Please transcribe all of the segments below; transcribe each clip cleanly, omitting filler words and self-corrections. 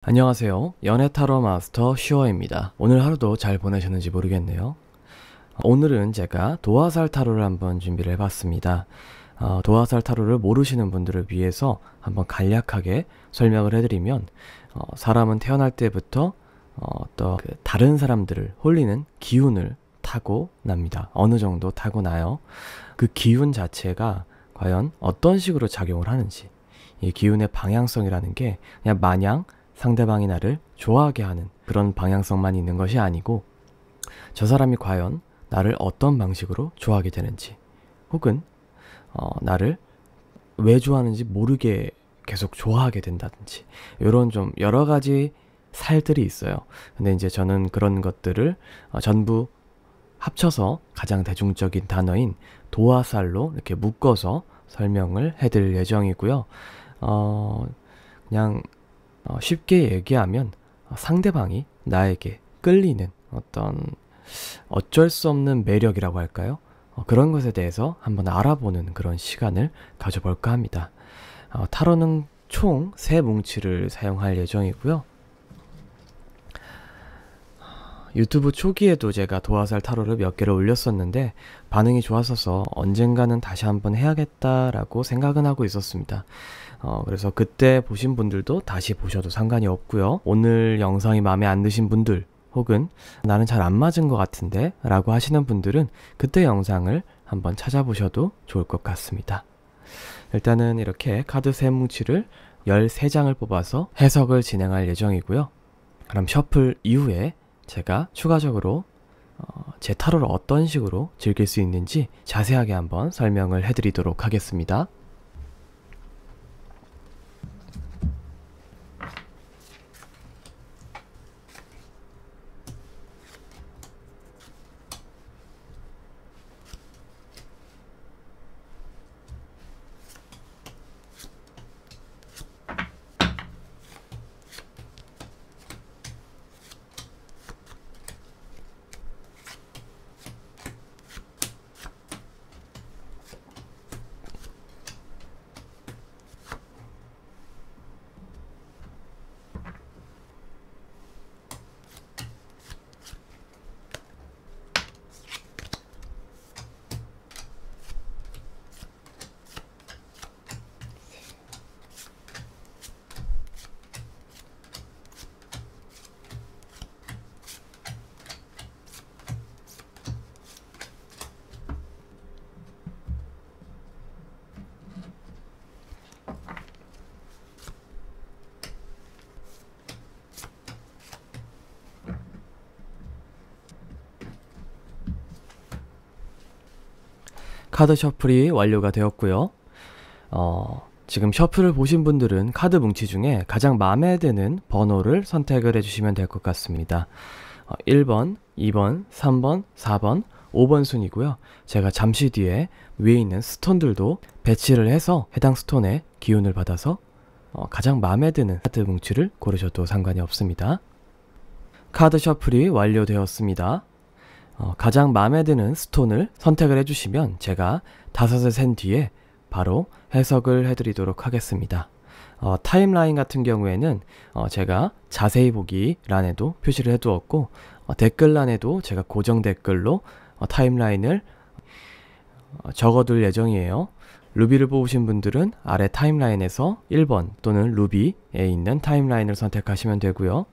안녕하세요. 연애타로 마스터 슈어입니다. 오늘 하루도 잘 보내셨는지 모르겠네요. 오늘은 제가 도화살 타로를 한번 준비를 해봤습니다. 도화살 타로를 모르시는 분들을 위해서 한번 간략하게 설명을 해드리면, 사람은 태어날 때부터 어떤 다른 사람들을 홀리는 기운을 타고납니다. 어느 정도 타고나요. 그 기운 자체가 과연 어떤 식으로 작용을 하는지, 이 기운의 방향성이라는 게 그냥 마냥 상대방이 나를 좋아하게 하는 그런 방향성만 있는 것이 아니고, 저 사람이 과연 나를 어떤 방식으로 좋아하게 되는지, 혹은 나를 왜 좋아하는지 모르게 계속 좋아하게 된다든지, 이런 좀 여러 가지 살들이 있어요. 근데 이제 저는 그런 것들을 전부 합쳐서 가장 대중적인 단어인 도화살로 이렇게 묶어서 설명을 해드릴 예정이고요. 그냥 쉽게 얘기하면 상대방이 나에게 끌리는 어떤 어쩔 수 없는 매력이라고 할까요? 그런 것에 대해서 한번 알아보는 그런 시간을 가져볼까 합니다. 타로는 총 3뭉치를 사용할 예정이고요. 유튜브 초기에도 제가 도화살 타로를 몇 개를 올렸었는데 반응이 좋았어서 언젠가는 다시 한번 해야겠다라고 생각은 하고 있었습니다. 그래서 그때 보신 분들도 다시 보셔도 상관이 없고요. 오늘 영상이 마음에 안 드신 분들, 혹은 나는 잘 안 맞은 것 같은데 라고 하시는 분들은 그때 영상을 한번 찾아보셔도 좋을 것 같습니다. 일단은 이렇게 카드 3뭉치를 13장을 뽑아서 해석을 진행할 예정이고요. 그럼 셔플 이후에 제가 추가적으로 제 타로를 어떤 식으로 즐길 수 있는지 자세하게 한번 설명을 해드리도록 하겠습니다. 카드 셔플이 완료가 되었고요. 지금 셔플을 보신 분들은 카드 뭉치 중에 가장 마음에 드는 번호를 선택을 해주시면 될 것 같습니다. 1번, 2번, 3번, 4번, 5번 순이고요. 제가 잠시 뒤에 위에 있는 스톤들도 배치를 해서 해당 스톤의 기운을 받아서 가장 마음에 드는 카드 뭉치를 고르셔도 상관이 없습니다. 카드 셔플이 완료되었습니다. 가장 마음에 드는 스톤을 선택을 해주시면 제가 5을 센 뒤에 바로 해석을 해드리도록 하겠습니다. 타임라인 같은 경우에는 제가 자세히 보기란에도 표시를 해두었고, 댓글란에도 제가 고정 댓글로 타임라인을 적어둘 예정이에요. 루비를 뽑으신 분들은 아래 타임라인에서 1번 또는 루비에 있는 타임라인을 선택하시면 되고요.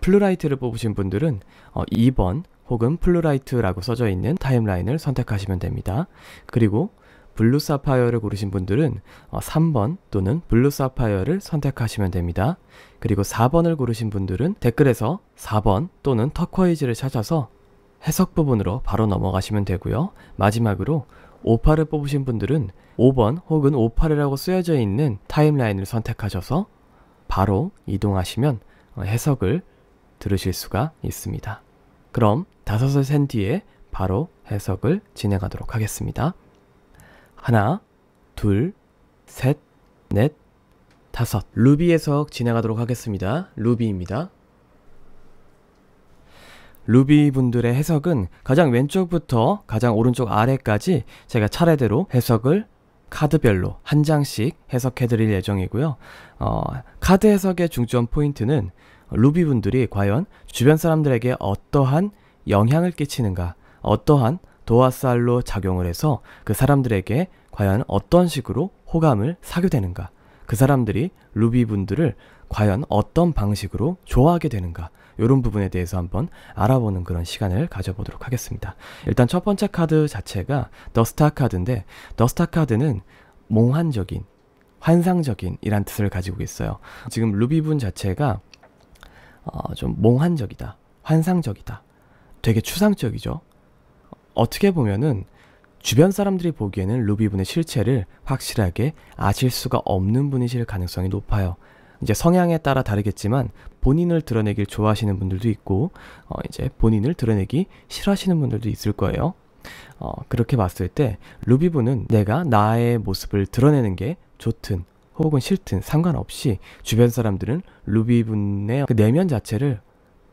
플루라이트를 뽑으신 분들은 2번 혹은 플루라이트라고 써져 있는 타임라인을 선택하시면 됩니다. 그리고 블루 사파이어를 고르신 분들은 3번 또는 블루 사파이어를 선택하시면 됩니다. 그리고 4번을 고르신 분들은 댓글에서 4번 또는 터코이즈를 찾아서 해석 부분으로 바로 넘어가시면 되고요. 마지막으로 58을 뽑으신 분들은 5번 혹은 58이라고 쓰여져 있는 타임라인을 선택하셔서 바로 이동하시면 해석을 들으실 수가 있습니다. 그럼 5을 센 뒤에 바로 해석을 진행하도록 하겠습니다. 하나, 둘, 셋, 넷, 5. 루비 해석 진행하도록 하겠습니다. 루비입니다. 루비 분들의 해석은 가장 왼쪽부터 가장 오른쪽 아래까지 제가 차례대로 해석을 카드별로 한 장씩 해석해 드릴 예정이고요. 카드 해석의 중점 포인트는 루비 분들이 과연 주변 사람들에게 어떠한 영향을 끼치는가, 어떠한 도화살로 작용을 해서 그 사람들에게 과연 어떤 식으로 호감을 사게 되는가, 그 사람들이 루비 분들을 과연 어떤 방식으로 좋아하게 되는가, 이런 부분에 대해서 한번 알아보는 그런 시간을 가져보도록 하겠습니다. 일단 첫 번째 카드 자체가 더 스타 카드인데, 더 스타 카드는 몽환적인, 환상적인 이란 뜻을 가지고 있어요. 지금 루비분 자체가 좀 몽환적이다, 환상적이다, 되게 추상적이죠. 어떻게 보면은 주변 사람들이 보기에는 루비분의 실체를 확실하게 아실 수가 없는 분이실 가능성이 높아요. 이제 성향에 따라 다르겠지만 본인을 드러내길 좋아하시는 분들도 있고 이제 본인을 드러내기 싫어하시는 분들도 있을 거예요. 그렇게 봤을 때 루비분은 내가 나의 모습을 드러내는 게 좋든 혹은 싫든 상관없이 주변 사람들은 루비분의 그 내면 자체를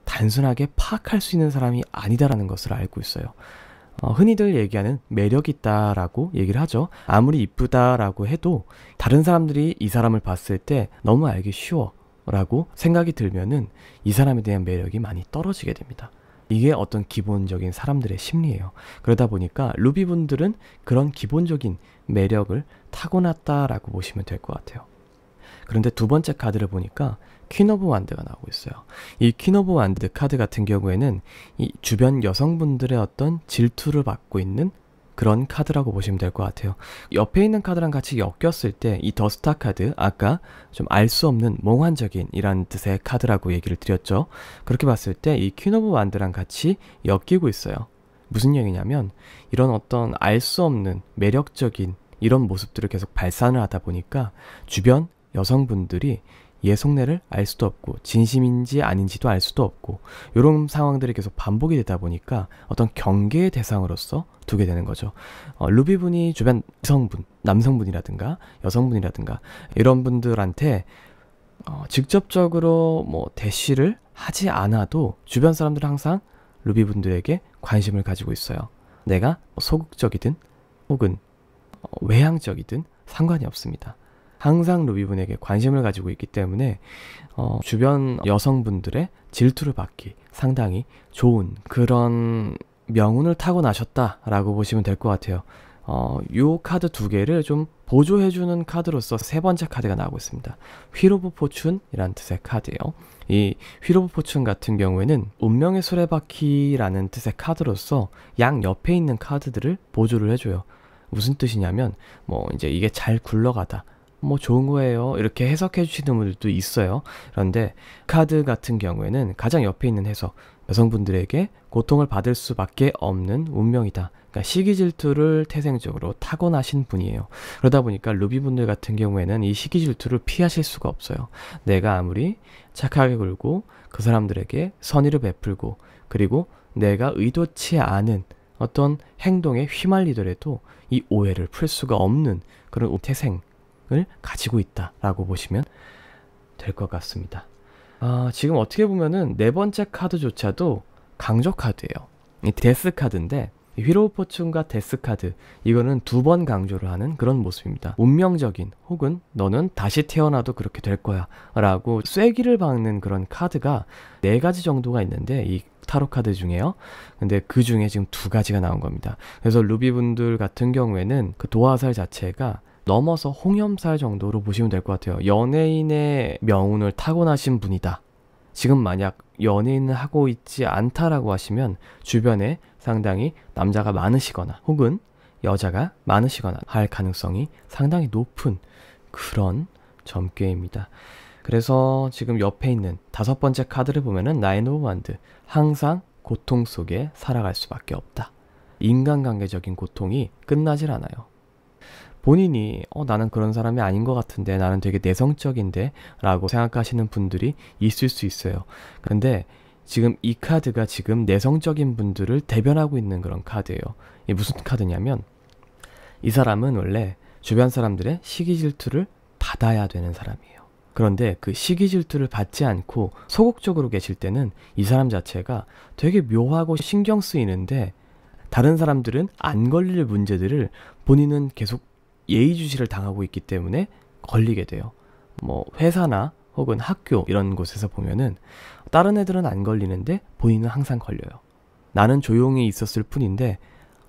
단순하게 파악할 수 있는 사람이 아니다라는 것을 알고 있어요. 흔히들 얘기하는 매력 있다라고 얘기를 하죠. 아무리 이쁘다라고 해도 다른 사람들이 이 사람을 봤을 때 너무 알기 쉬워 라고 생각이 들면은 이 사람에 대한 매력이 많이 떨어지게 됩니다. 이게 어떤 기본적인 사람들의 심리예요. 그러다 보니까 루비분들은 그런 기본적인 매력을 타고났다라고 보시면 될 것 같아요. 그런데 두 번째 카드를 보니까 퀸 오브 완드가 나오고 있어요. 이 퀸 오브 완드 카드 같은 경우에는 이 주변 여성분들의 어떤 질투를 받고 있는 그런 카드라고 보시면 될 것 같아요. 옆에 있는 카드랑 같이 엮였을 때 이 더 스타 카드, 아까 좀 알 수 없는 몽환적인 이란 뜻의 카드라고 얘기를 드렸죠. 그렇게 봤을 때 이 퀸 오브 완드랑 같이 엮이고 있어요. 무슨 얘기냐면 이런 어떤 알 수 없는 매력적인 이런 모습들을 계속 발산을 하다 보니까 주변 여성분들이 얘 속내를 알 수도 없고 진심인지 아닌지도 알 수도 없고 이런 상황들이 계속 반복이 되다 보니까 어떤 경계의 대상으로서 두게 되는 거죠. 루비분이 주변 성분, 남성분이라든가 여성분이라든가 이런 분들한테 직접적으로 뭐 대시를 하지 않아도 주변 사람들은 항상 루비분들에게 관심을 가지고 있어요. 내가 소극적이든 혹은 외향적이든 상관이 없습니다. 항상 루비분에게 관심을 가지고 있기 때문에 주변 여성분들의 질투를 받기 상당히 좋은 그런 명운을 타고나셨다라고 보시면 될 것 같아요. 요 카드 두 개를 좀 보조해주는 카드로서 세 번째 카드가 나오고 있습니다. 휠 오브 포춘이라는 뜻의 카드예요. 이 휠 오브 포춘 같은 경우에는 운명의 수레바퀴라는 뜻의 카드로서 양 옆에 있는 카드들을 보조를 해줘요. 무슨 뜻이냐면 뭐 이제 이게 잘 굴러가다, 뭐 좋은 거예요, 이렇게 해석해 주시는 분들도 있어요. 그런데 카드 같은 경우에는 가장 옆에 있는 해석, 여성분들에게 고통을 받을 수밖에 없는 운명이다. 그러니까 시기 질투를 태생적으로 타고나신 분이에요. 그러다 보니까 루비분들 같은 경우에는 이 시기 질투를 피하실 수가 없어요. 내가 아무리 착하게 굴고 그 사람들에게 선의를 베풀고 그리고 내가 의도치 않은 어떤 행동에 휘말리더라도 이 오해를 풀 수가 없는 그런 태생 을 가지고 있다라고 보시면 될 것 같습니다. 지금 어떻게 보면은 네 번째 카드조차도 강조 카드예요. 이 데스 카드인데 휠 오브 포춘과 데스 카드, 이거는 두 번 강조를 하는 그런 모습입니다. 운명적인 혹은 너는 다시 태어나도 그렇게 될 거야 라고 쐐기를 박는 그런 카드가 네 가지 정도가 있는데 이 타로 카드 중에요. 근데 그 중에 지금 두 가지가 나온 겁니다. 그래서 루비분들 같은 경우에는 그 도화살 자체가 넘어서 홍염살 정도로 보시면 될 것 같아요. 연예인의 명운을 타고나신 분이다. 지금 만약 연예인을 하고 있지 않다라고 하시면 주변에 상당히 남자가 많으시거나 혹은 여자가 많으시거나 할 가능성이 상당히 높은 그런 점괘입니다. 그래서 지금 옆에 있는 다섯 번째 카드를 보면은 나인 오브 완드, 항상 고통 속에 살아갈 수밖에 없다. 인간관계적인 고통이 끝나질 않아요. 본인이 나는 그런 사람이 아닌 것 같은데, 나는 되게 내성적인데 라고 생각하시는 분들이 있을 수 있어요. 근데 지금 이 카드가 지금 내성적인 분들을 대변하고 있는 그런 카드예요. 이게 무슨 카드냐면 이 사람은 원래 주변 사람들의 시기 질투를 받아야 되는 사람이에요. 그런데 그 시기 질투를 받지 않고 소극적으로 계실 때는 이 사람 자체가 되게 묘하고 신경 쓰이는데 다른 사람들은 안 걸릴 문제들을 본인은 계속 예의주시를 당하고 있기 때문에 걸리게 돼요. 뭐 회사나 혹은 학교 이런 곳에서 보면은 다른 애들은 안 걸리는데 본인은 항상 걸려요. 나는 조용히 있었을 뿐인데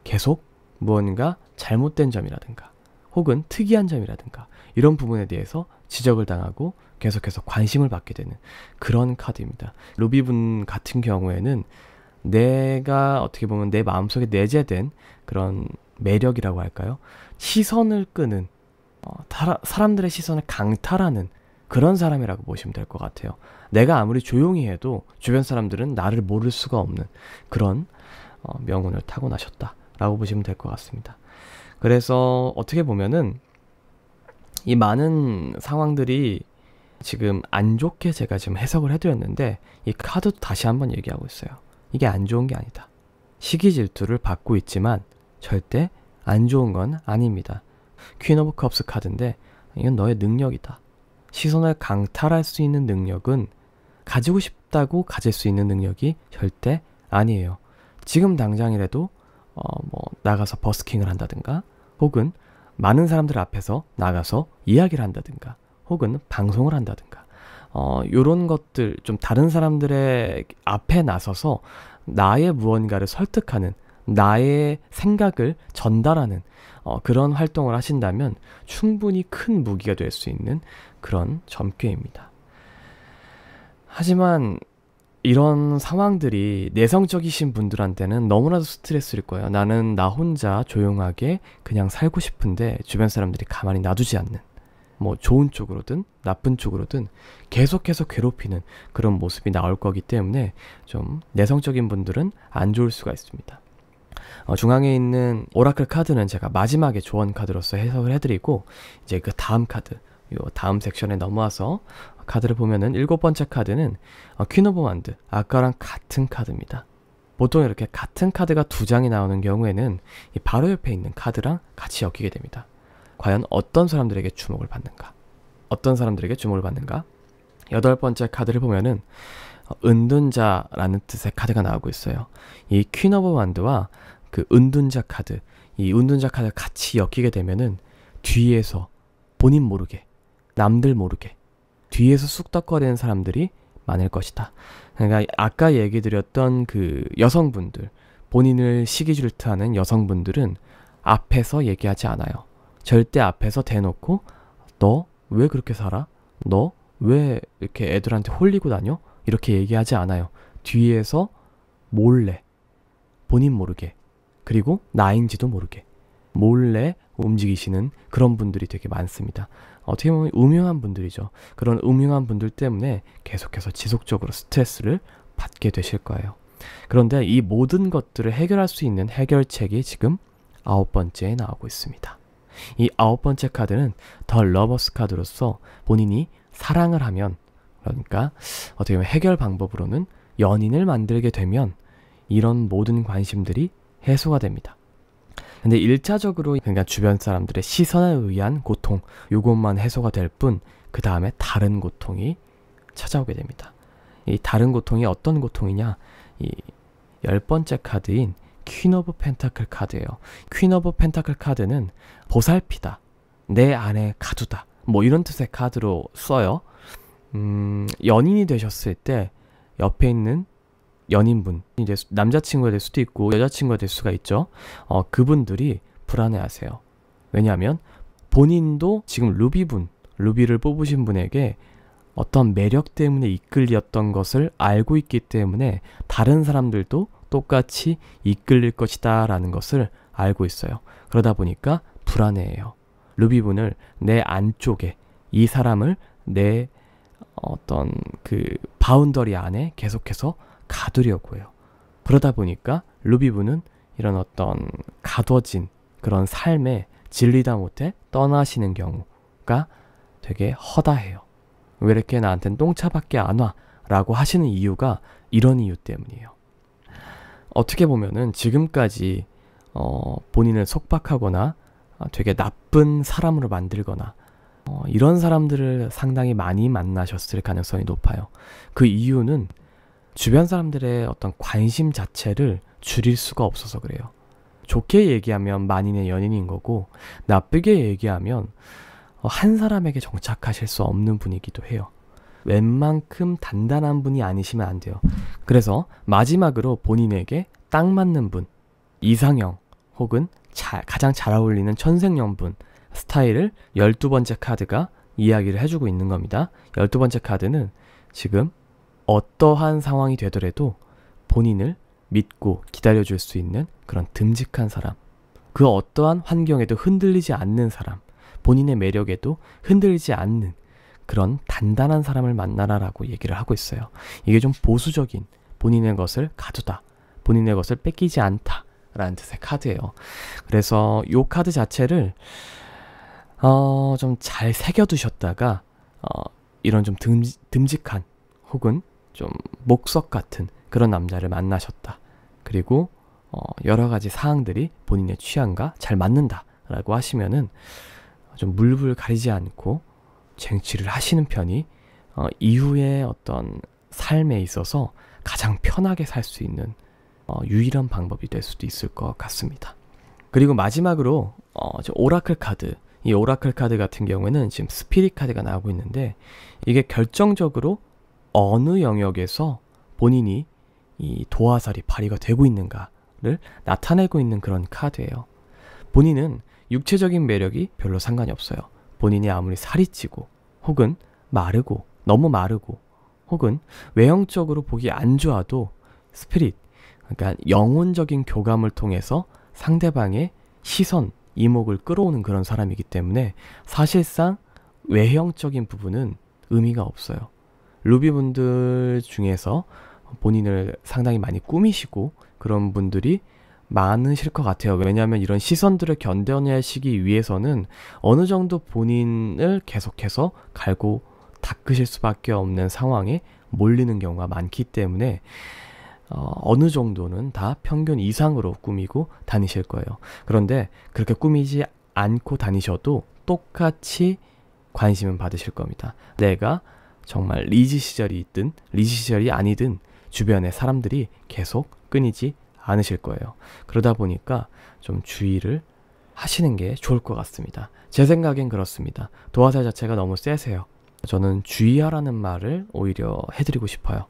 계속 무언가 잘못된 점이라든가 혹은 특이한 점이라든가 이런 부분에 대해서 지적을 당하고 계속해서 관심을 받게 되는 그런 카드입니다. 루비분 같은 경우에는 내가 어떻게 보면 내 마음속에 내재된 그런 매력이라고 할까요? 시선을 끄는 사람들의 시선을 강탈하는 그런 사람이라고 보시면 될 것 같아요. 내가 아무리 조용히 해도 주변 사람들은 나를 모를 수가 없는 그런 명운을 타고나셨다라고 보시면 될 것 같습니다. 그래서 어떻게 보면은 이 많은 상황들이 지금 안 좋게 제가 지금 해석을 해드렸는데 이 카드도 다시 한번 얘기하고 있어요. 이게 안 좋은 게 아니다. 시기 질투를 받고 있지만 절대 안 좋은 건 아닙니다. 퀸 오브 컵스 카드인데 이건 너의 능력이다. 시선을 강탈할 수 있는 능력은 가지고 싶다고 가질 수 있는 능력이 절대 아니에요. 지금 당장이라도 나가서 버스킹을 한다든가 혹은 많은 사람들 앞에서 나가서 이야기를 한다든가 혹은 방송을 한다든가 요런 것들 좀 다른 사람들의 앞에 나서서 나의 무언가를 설득하는 나의 생각을 전달하는 그런 활동을 하신다면 충분히 큰 무기가 될 수 있는 그런 점괘입니다. 하지만 이런 상황들이 내성적이신 분들한테는 너무나도 스트레스일 거예요. 나는 나 혼자 조용하게 그냥 살고 싶은데 주변 사람들이 가만히 놔두지 않는 뭐 좋은 쪽으로든 나쁜 쪽으로든 계속해서 괴롭히는 그런 모습이 나올 거기 때문에 좀 내성적인 분들은 안 좋을 수가 있습니다. 중앙에 있는 오라클 카드는 제가 마지막에 조언 카드로서 해석을 해드리고 이제 그 다음 카드 요 다음 섹션에 넘어와서 카드를 보면은 7번째 카드는 퀸 오브 완드, 아까랑 같은 카드입니다. 보통 이렇게 같은 카드가 2장이 나오는 경우에는 이 바로 옆에 있는 카드랑 같이 엮이게 됩니다. 과연 어떤 사람들에게 주목을 받는가? 어떤 사람들에게 주목을 받는가? 8번째 카드를 보면은 은둔자라는 뜻의 카드가 나오고 있어요. 이 퀸 오브 완드와 그 은둔자 카드, 이 은둔자 카드가 같이 엮이게 되면은 뒤에서 본인 모르게, 남들 모르게 뒤에서 쑥덕거리는 사람들이 많을 것이다. 그러니까 아까 얘기 드렸던 그 여성분들, 본인을 시기 질투하는 여성분들은 앞에서 얘기하지 않아요. 절대 앞에서 대놓고 너 왜 그렇게 살아? 너 왜 이렇게 애들한테 홀리고 다녀? 이렇게 얘기하지 않아요. 뒤에서 몰래, 본인 모르게, 그리고 나인지도 모르게 몰래 움직이시는 그런 분들이 되게 많습니다. 어떻게 보면 음흉한 분들이죠. 그런 음흉한 분들 때문에 계속해서 지속적으로 스트레스를 받게 되실 거예요. 그런데 이 모든 것들을 해결할 수 있는 해결책이 지금 9번째에 나오고 있습니다. 이 9번째 카드는 더 러버스 카드로서 본인이 사랑을 하면, 그러니까 어떻게 보면 해결 방법으로는 연인을 만들게 되면 이런 모든 관심들이 해소가 됩니다. 근데 1차적으로 그러니까 주변 사람들의 시선에 의한 고통, 요것만 해소가 될 뿐 그 다음에 다른 고통이 찾아오게 됩니다. 이 다른 고통이 어떤 고통이냐? 이 10번째 카드인 퀸 오브 펜타클 카드예요. 퀸 오브 펜타클 카드는 보살피다, 내 안에 가두다, 뭐 이런 뜻의 카드로 써요. 연인이 되셨을 때 옆에 있는 연인분, 이제 남자친구가 될 수도 있고 여자친구가 될 수가 있죠. 그분들이 불안해하세요. 왜냐하면 본인도 지금 루비를 뽑으신 분에게 어떤 매력 때문에 이끌렸던 것을 알고 있기 때문에 다른 사람들도 똑같이 이끌릴 것이다 라는 것을 알고 있어요. 그러다 보니까 불안해해요. 루비분을 내 안쪽에, 이 사람을 내 어떤 그 바운더리 안에 계속해서 가두려고 해요. 그러다 보니까 루비분은 이런 어떤 가둬진 그런 삶에 질리다 못해 떠나시는 경우가 되게 허다해요. 왜 이렇게 나한테는 똥차밖에 안 와? 라고 하시는 이유가 이런 이유 때문이에요. 어떻게 보면은 지금까지 본인을 속박하거나 되게 나쁜 사람으로 만들거나 이런 사람들을 상당히 많이 만나셨을 가능성이 높아요. 그 이유는 주변 사람들의 어떤 관심 자체를 줄일 수가 없어서 그래요. 좋게 얘기하면 만인의 연인인 거고, 나쁘게 얘기하면 한 사람에게 정착하실 수 없는 분이기도 해요. 웬만큼 단단한 분이 아니시면 안 돼요. 그래서 마지막으로 본인에게 딱 맞는 분, 이상형 혹은 가장 잘 어울리는 천생연분 스타일을 12번째 카드가 이야기를 해주고 있는 겁니다. 12번째 카드는 지금 어떠한 상황이 되더라도 본인을 믿고 기다려줄 수 있는 그런 듬직한 사람, 그 어떠한 환경에도 흔들리지 않는 사람, 본인의 매력에도 흔들리지 않는 그런 단단한 사람을 만나라라고 얘기를 하고 있어요. 이게 좀 보수적인, 본인의 것을 가두다, 본인의 것을 뺏기지 않다 라는 뜻의 카드예요. 그래서 이 카드 자체를 좀 잘 새겨두셨다가 이런 좀 듬직한 혹은 좀 목석 같은 그런 남자를 만나셨다. 그리고 여러 가지 사항들이 본인의 취향과 잘 맞는다 라고 하시면은 좀 물불 가리지 않고 쟁취를 하시는 편이 이후의 어떤 삶에 있어서 가장 편하게 살 수 있는 유일한 방법이 될 수도 있을 것 같습니다. 그리고 마지막으로 오라클 카드, 이 오라클 카드 같은 경우에는 지금 스피릿 카드가 나오고 있는데, 이게 결정적으로 어느 영역에서 본인이 이 도화살이 발휘가 되고 있는가를 나타내고 있는 그런 카드예요. 본인은 육체적인 매력이 별로 상관이 없어요. 본인이 아무리 살이 찌고 혹은 마르고 너무 마르고 혹은 외형적으로 보기 안 좋아도 스피릿, 그러니까 영혼적인 교감을 통해서 상대방의 시선, 이목을 끌어오는 그런 사람이기 때문에 사실상 외형적인 부분은 의미가 없어요. 루비분들 중에서 본인을 상당히 많이 꾸미시고 그런 분들이 많으실 것 같아요. 왜냐하면 이런 시선들을 견뎌내시기 위해서는 어느 정도 본인을 계속해서 갈고 닦으실 수밖에 없는 상황에 몰리는 경우가 많기 때문에 어느 정도는 다 평균 이상으로 꾸미고 다니실 거예요. 그런데 그렇게 꾸미지 않고 다니셔도 똑같이 관심은 받으실 겁니다. 내가 정말 리즈 시절이 있든 리즈 시절이 아니든 주변의 사람들이 계속 끊이지 않으실 거예요. 그러다 보니까 좀 주의를 하시는 게 좋을 것 같습니다. 제 생각엔 그렇습니다. 도화살 자체가 너무 세세요. 저는 주의하라는 말을 오히려 해드리고 싶어요.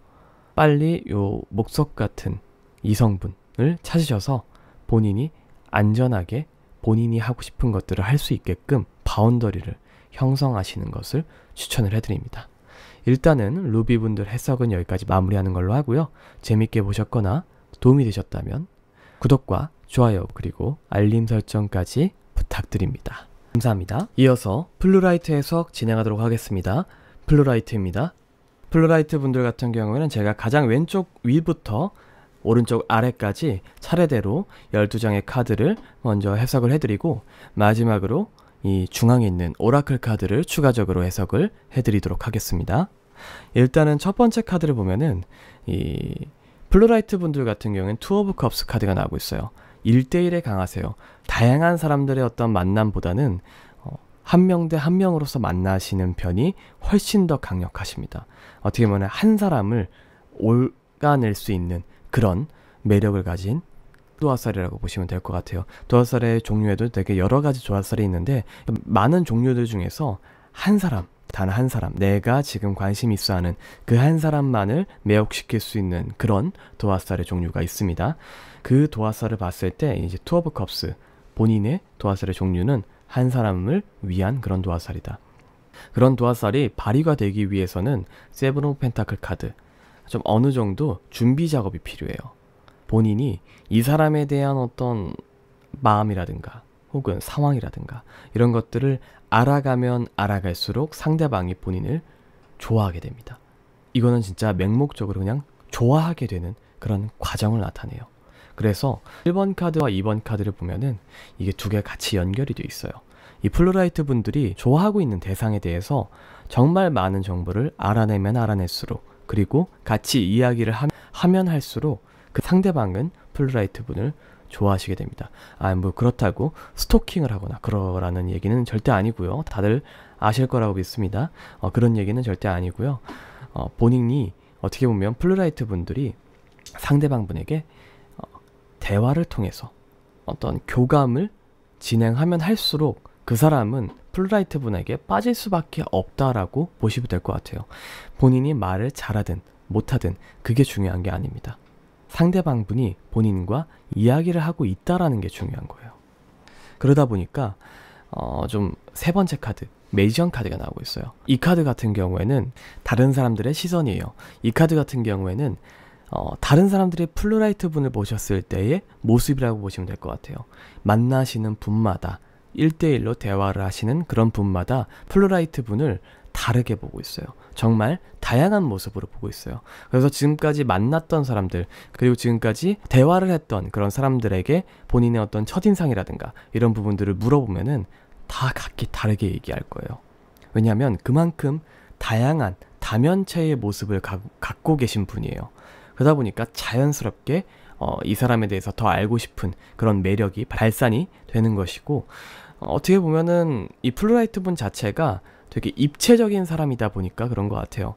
빨리 요 목석 같은 이성분을 찾으셔서 본인이 안전하게 본인이 하고 싶은 것들을 할 수 있게끔 바운더리를 형성하시는 것을 추천을 해드립니다. 일단은 루비분들 해석은 여기까지 마무리하는 걸로 하고요. 재밌게 보셨거나 도움이 되셨다면 구독과 좋아요 그리고 알림 설정까지 부탁드립니다. 감사합니다. 이어서 플루라이트 해석 진행하도록 하겠습니다. 플루라이트입니다. 플루라이트 분들 같은 경우에는 제가 가장 왼쪽 위부터 오른쪽 아래까지 차례대로 12장의 카드를 먼저 해석을 해드리고, 마지막으로 이 중앙에 있는 오라클 카드를 추가적으로 해석을 해드리도록 하겠습니다. 일단은 첫 번째 카드를 보면은 이 플루라이트 분들 같은 경우에는 투 오브 컵스 카드가 나오고 있어요. 1대1에 강하세요. 다양한 사람들의 어떤 만남보다는 한 명 대 한 명으로서 만나시는 편이 훨씬 더 강력하십니다. 어떻게 보면 한 사람을 올가낼 수 있는 그런 매력을 가진 도화살이라고 보시면 될 것 같아요. 도화살의 종류에도 되게 여러 가지 도화살이 있는데, 많은 종류들 중에서 한 사람, 단 한 사람, 내가 지금 관심 있어 하는 그 한 사람만을 매혹시킬 수 있는 그런 도화살의 종류가 있습니다. 그 도화살을 봤을 때 이제 투 오브 컵스, 본인의 도화살의 종류는 한 사람을 위한 그런 도화살이다. 그런 도화살이 발휘가 되기 위해서는 세븐 오브 펜타클 카드, 좀 어느 정도 준비 작업이 필요해요. 본인이 이 사람에 대한 어떤 마음이라든가 혹은 상황이라든가 이런 것들을 알아가면 알아갈수록 상대방이 본인을 좋아하게 됩니다. 이거는 진짜 맹목적으로 그냥 좋아하게 되는 그런 과정을 나타내요. 그래서 1번 카드와 2번 카드를 보면은 이게 두 개가 같이 연결이 되어 있어요. 이 플루라이트 분들이 좋아하고 있는 대상에 대해서 정말 많은 정보를 알아내면 알아낼수록, 그리고 같이 이야기를 하면 할수록 그 상대방은 플루라이트 분을 좋아하시게 됩니다. 뭐 그렇다고 스토킹을 하거나 그러라는 얘기는 절대 아니고요. 다들 아실 거라고 믿습니다. 그런 얘기는 절대 아니고요. 본인이 어떻게 보면 플루라이트 분들이 상대방 분에게 대화를 통해서 어떤 교감을 진행하면 할수록 그 사람은 플루라이트 분에게 빠질 수밖에 없다라고 보시면 될 것 같아요. 본인이 말을 잘하든 못하든 그게 중요한 게 아닙니다. 상대방 분이 본인과 이야기를 하고 있다라는 게 중요한 거예요. 그러다 보니까 좀 세 번째 카드, 매지션 카드가 나오고 있어요. 이 카드 같은 경우에는 다른 사람들의 시선이에요. 이 카드 같은 경우에는 다른 사람들이 플루라이트 분을 보셨을 때의 모습이라고 보시면 될 것 같아요. 만나시는 분마다 1대1로 대화를 하시는 그런 분마다 플루라이트 분을 다르게 보고 있어요. 정말 다양한 모습으로 보고 있어요. 그래서 지금까지 만났던 사람들, 그리고 지금까지 대화를 했던 그런 사람들에게 본인의 어떤 첫인상이라든가 이런 부분들을 물어보면은 다 각기 다르게 얘기할 거예요. 왜냐하면 그만큼 다양한 다면체의 모습을 갖고 계신 분이에요. 그러다 보니까 자연스럽게 이 사람에 대해서 더 알고 싶은 그런 매력이 발산이 되는 것이고, 어떻게 보면은 이 플루라이트 분 자체가 되게 입체적인 사람이다 보니까 그런 것 같아요.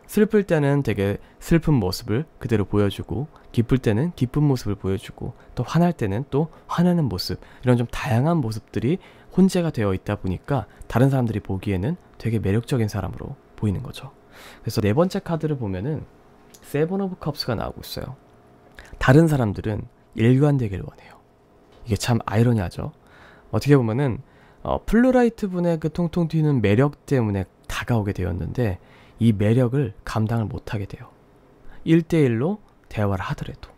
슬플 때는 되게 슬픈 모습을 그대로 보여주고, 기쁠 때는 기쁜 모습을 보여주고, 또 화날 때는 또 화내는 모습, 이런 좀 다양한 모습들이 혼재가 되어 있다 보니까 다른 사람들이 보기에는 되게 매력적인 사람으로 보이는 거죠. 그래서 네 번째 카드를 보면은 세븐 오브 컵스가 나오고 있어요. 다른 사람들은 일관되길 원해요. 이게 참 아이러니하죠. 어떻게 보면은 플루라이트 분의 그 통통 튀는 매력 때문에 다가오게 되었는데 이 매력을 감당을 못하게 돼요. 1대1로 대화를 하더라도.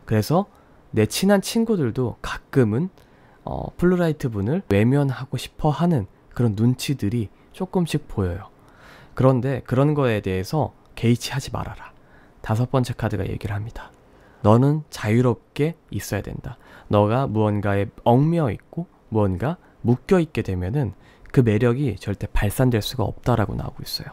그래서 내 친한 친구들도 가끔은 플루라이트 분을 외면하고 싶어 하는 그런 눈치들이 조금씩 보여요. 그런데 그런 거에 대해서 개의치하지 말아라. 다섯 번째 카드가 얘기를 합니다. 너는 자유롭게 있어야 된다. 너가 무언가에 얽매여 있고 무언가 묶여 있게 되면은 그 매력이 절대 발산될 수가 없다라고 나오고 있어요.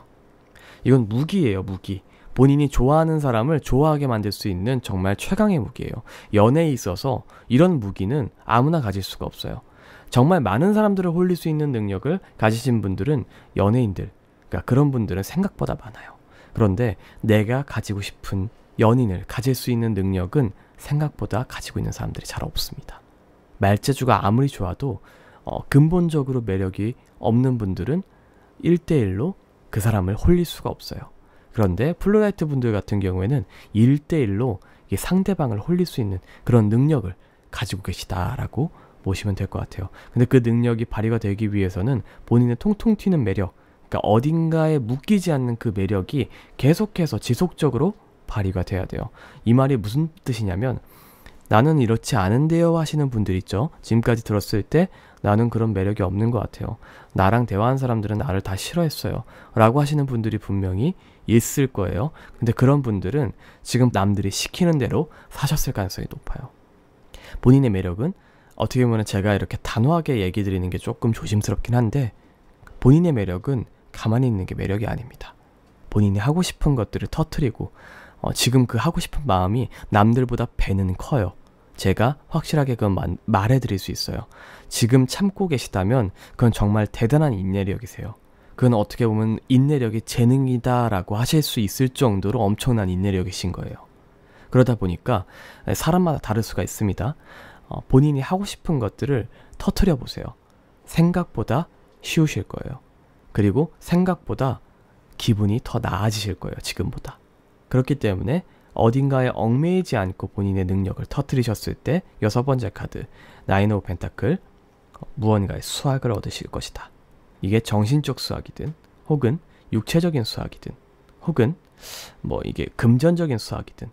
이건 무기예요, 무기. 본인이 좋아하는 사람을 좋아하게 만들 수 있는 정말 최강의 무기예요. 연애에 있어서 이런 무기는 아무나 가질 수가 없어요. 정말 많은 사람들을 홀릴 수 있는 능력을 가지신 분들은 연예인들, 그러니까 그런 분들은 생각보다 많아요. 그런데 내가 가지고 싶은 연인을 가질 수 있는 능력은 생각보다 가지고 있는 사람들이 잘 없습니다. 말재주가 아무리 좋아도 근본적으로 매력이 없는 분들은 1대1로 그 사람을 홀릴 수가 없어요. 그런데 플루라이트 분들 같은 경우에는 1대1로 상대방을 홀릴 수 있는 그런 능력을 가지고 계시다라고 보시면 될 것 같아요. 근데 그 능력이 발휘가 되기 위해서는 본인의 통통 튀는 매력, 그러니까 어딘가에 묶이지 않는 그 매력이 계속해서 지속적으로 발휘가 돼야 돼요. 이 말이 무슨 뜻이냐면, 나는 이렇지 않은데요 하시는 분들 있죠. 지금까지 들었을 때 나는 그런 매력이 없는 것 같아요. 나랑 대화한 사람들은 나를 다 싫어했어요 라고 하시는 분들이 분명히 있을 거예요. 근데 그런 분들은 지금 남들이 시키는 대로 사셨을 가능성이 높아요. 본인의 매력은 어떻게 보면 제가 이렇게 단호하게 얘기 드리는 게 조금 조심스럽긴 한데, 본인의 매력은 가만히 있는 게 매력이 아닙니다. 본인이 하고 싶은 것들을 터뜨리고 지금 그 하고 싶은 마음이 남들보다 배는 커요. 제가 확실하게 그건 말해드릴 수 있어요. 지금 참고 계시다면 그건 정말 대단한 인내력이세요. 그건 어떻게 보면 인내력이 재능이다라고 하실 수 있을 정도로 엄청난 인내력이신 거예요. 그러다 보니까 사람마다 다를 수가 있습니다. 본인이 하고 싶은 것들을 터뜨려 보세요. 생각보다 쉬우실 거예요. 그리고 생각보다 기분이 더 나아지실 거예요, 지금보다. 그렇기 때문에 어딘가에 얽매이지 않고 본인의 능력을 터뜨리셨을 때 여섯 번째 카드, 나인 오브 펜타클, 무언가의 수확을 얻으실 것이다. 이게 정신적 수확이든 혹은 육체적인 수확이든 혹은 이게 금전적인 수확이든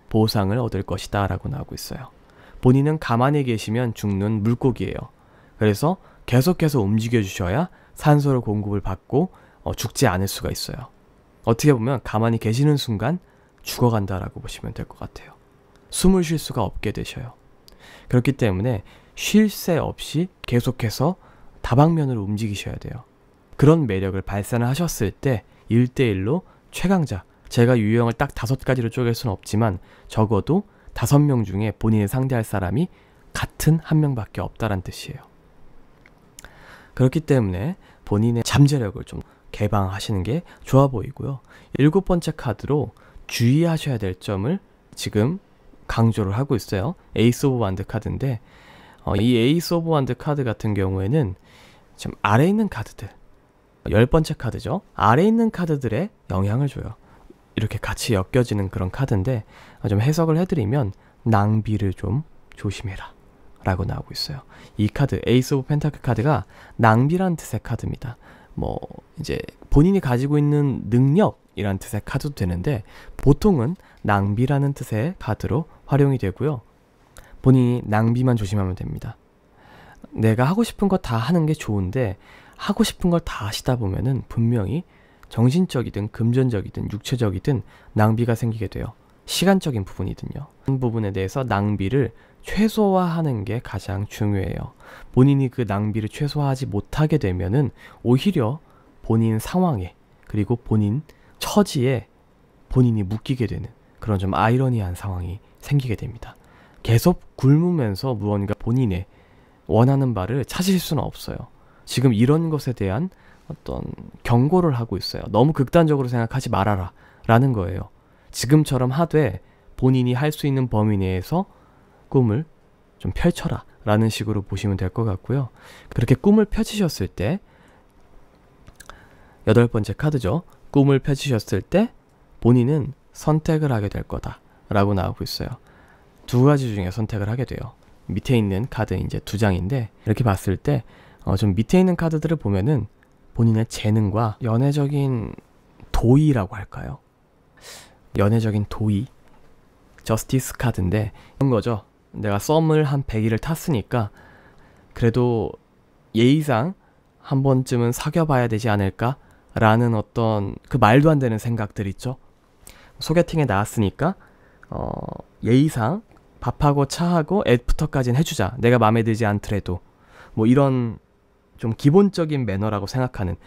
보상을 얻을 것이다 라고 나오고 있어요. 본인은 가만히 계시면 죽는 물고기예요. 그래서 계속해서 움직여 주셔야 산소를 공급을 받고 죽지 않을 수가 있어요. 어떻게 보면 가만히 계시는 순간 죽어간다라고 보시면 될 것 같아요. 숨을 쉴 수가 없게 되셔요. 그렇기 때문에 쉴 새 없이 계속해서 다방면으로 움직이셔야 돼요. 그런 매력을 발산을 하셨을 때 1대1로 최강자, 제가 유형을 딱 5가지로 쪼갤 수는 없지만 적어도 5명 중에 본인이 상대할 사람이 같은 한 명밖에 없다란 뜻이에요. 그렇기 때문에 본인의 잠재력을 좀 개방하시는 게 좋아 보이고요. 7번째 카드로 주의하셔야 될 점을 지금 강조를 하고 있어요. 에이스 오브 완드 카드인데 이 에이스 오브 완드 카드 같은 경우에는 좀 아래에 있는 카드들, 10번째 카드죠. 아래에 있는 카드들에 영향을 줘요. 이렇게 같이 엮여지는 그런 카드인데, 좀 해석을 해드리면 낭비를 좀 조심해라 라고 나오고 있어요. 이 카드 에이스 오브 펜타클 카드가 낭비란 뜻의 카드입니다. 뭐 이제 본인이 가지고 있는 능력이란 뜻의 카드도 되는데, 보통은 낭비라는 뜻의 카드로 활용이 되고요. 본인이 낭비만 조심하면 됩니다. 내가 하고 싶은 거 다 하는 게 좋은데, 하고 싶은 걸 다 하시다 보면은 분명히 정신적이든 금전적이든 육체적이든 낭비가 생기게 돼요. 시간적인 부분이든요. 그 부분에 대해서 낭비를 최소화하는 게 가장 중요해요. 본인이 그 낭비를 최소화하지 못하게 되면은 오히려 본인 상황에, 그리고 본인 처지에 본인이 묶이게 되는 그런 좀 아이러니한 상황이 생기게 됩니다. 계속 굶으면서 무언가 본인의 원하는 바를 찾으실 수는 없어요. 지금 이런 것에 대한 어떤 경고를 하고 있어요. 너무 극단적으로 생각하지 말아라 라는 거예요. 지금처럼 하되 본인이 할 수 있는 범위 내에서 꿈을 좀 펼쳐라 라는 식으로 보시면 될 것 같고요. 그렇게 꿈을 펼치셨을 때, 8번째 카드죠. 꿈을 펼치셨을 때 본인은 선택을 하게 될 거다 라고 나오고 있어요. 두 가지 중에 선택을 하게 돼요. 밑에 있는 카드 이제 2장인데, 이렇게 봤을 때 좀 밑에 있는 카드들을 보면은 본인의 재능과 연애적인 도의라고 할까요? 연애적인 도의, 저스티스 카드인데 이런 거죠. 내가 썸을 한 100일을 탔으니까 그래도 예의상 한 번쯤은 사귀어봐야 되지 않을까? 라는 어떤 그 말도 안 되는 생각들 있죠. 소개팅에 나왔으니까 예의상 밥하고 차하고 애프터까지는 해주자. 내가 마음에 들지 않더라도. 뭐 이런 좀 기본적인 매너라고 생각하는,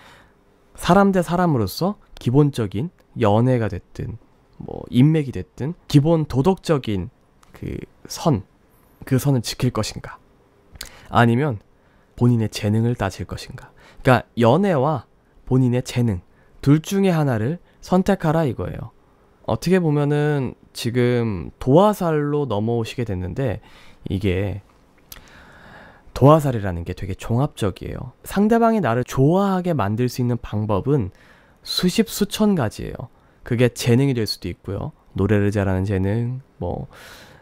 사람 대 사람으로서 기본적인 연애가 됐든 뭐 인맥이 됐든 기본 도덕적인 그 선을 지킬 것인가, 아니면 본인의 재능을 따질 것인가. 그러니까 연애와 본인의 재능 둘 중에 하나를 선택하라 이거예요. 어떻게 보면은 지금 도화살로 넘어오시게 됐는데, 이게 도화살이라는 게 되게 종합적이에요. 상대방이 나를 좋아하게 만들 수 있는 방법은 수십 수천 가지예요. 그게 재능이 될 수도 있고요. 노래를 잘하는 재능, 뭐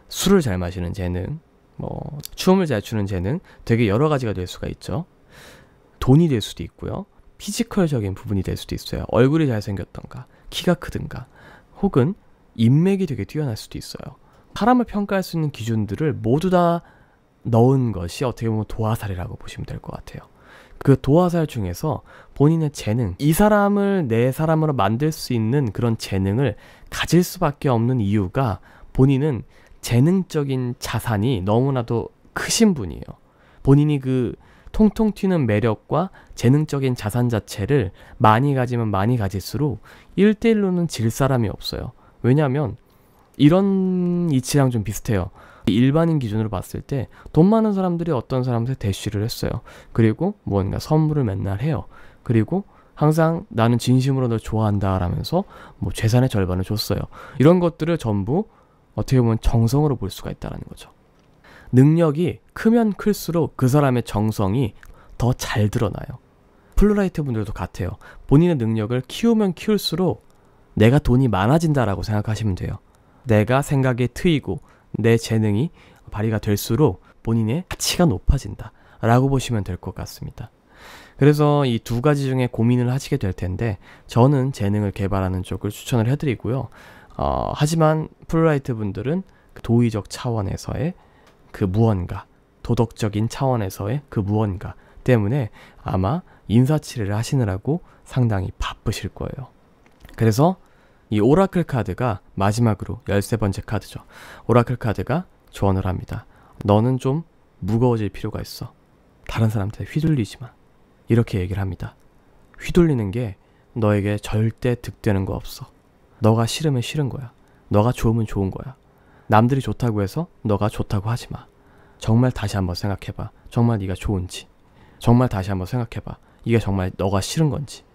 술을 잘 마시는 재능, 뭐 춤을 잘 추는 재능, 되게 여러 가지가 될 수가 있죠. 돈이 될 수도 있고요. 피지컬적인 부분이 될 수도 있어요. 얼굴이 잘생겼던가, 키가 크든가, 혹은 인맥이 되게 뛰어날 수도 있어요. 사람을 평가할 수 있는 기준들을 모두 다 넣은 것이 어떻게 보면 도화살이라고 보시면 될 것 같아요. 그 도화살 중에서 본인의 재능, 이 사람을 내 사람으로 만들 수 있는 그런 재능을 가질 수밖에 없는 이유가, 본인은 재능적인 자산이 너무나도 크신 분이에요. 본인이 그 통통 튀는 매력과 재능적인 자산 자체를 많이 가지면 많이 가질수록 1대1로는 질 사람이 없어요. 왜냐하면 이런 이치랑 좀 비슷해요. 일반인 기준으로 봤을 때 돈 많은 사람들이 어떤 사람한테 대쉬를 했어요. 그리고 뭔가 선물을 맨날 해요. 그리고 항상 나는 진심으로 널 좋아한다 라면서 뭐 재산의 절반을 줬어요. 이런 것들을 전부 어떻게 보면 정성으로 볼 수가 있다는 거죠. 능력이 크면 클수록 그 사람의 정성이 더 잘 드러나요. 플루라이트 분들도 같아요. 본인의 능력을 키우면 키울수록 내가 돈이 많아진다라고 생각하시면 돼요. 내가 생각에 트이고 내 재능이 발휘가 될수록 본인의 가치가 높아진다 라고 보시면 될 것 같습니다. 그래서 이 두 가지 중에 고민을 하시게 될 텐데, 저는 재능을 개발하는 쪽을 추천을 해드리고요. 하지만 플루라이트 분들은 도의적 차원에서의 그 무언가, 도덕적인 차원에서의 그 무언가 때문에 아마 인사치레를 하시느라고 상당히 바쁘실 거예요. 그래서 이 오라클 카드가 마지막으로 13번째 카드죠. 오라클 카드가 조언을 합니다. 너는 좀 무거워질 필요가 있어. 다른 사람한테 휘둘리지 마. 이렇게 얘기를 합니다. 휘둘리는 게 너에게 절대 득되는 거 없어. 너가 싫으면 싫은 거야. 너가 좋으면 좋은 거야. 남들이 좋다고 해서 너가 좋다고 하지 마. 정말 다시 한번 생각해봐. 정말 네가 좋은지. 정말 다시 한번 생각해봐. 이게 정말 너가 싫은 건지.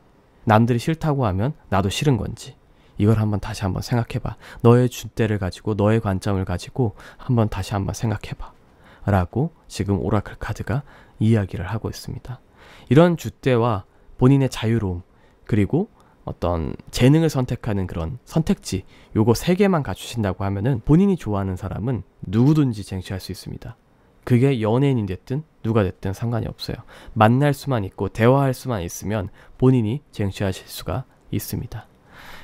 남들이 싫다고 하면 나도 싫은 건지. 이걸 한번 다시 한번 생각해봐. 너의 줏대를 가지고, 너의 관점을 가지고 한번 다시 한번 생각해봐. 라고 지금 오라클 카드가 이야기를 하고 있습니다. 이런 줏대와 본인의 자유로움, 그리고 어떤 재능을 선택하는 그런 선택지, 요거 3개만 갖추신다고 하면은 본인이 좋아하는 사람은 누구든지 쟁취할 수 있습니다. 그게 연예인이 됐든 누가 됐든 상관이 없어요. 만날 수만 있고 대화할 수만 있으면 본인이 쟁취하실 수가 있습니다.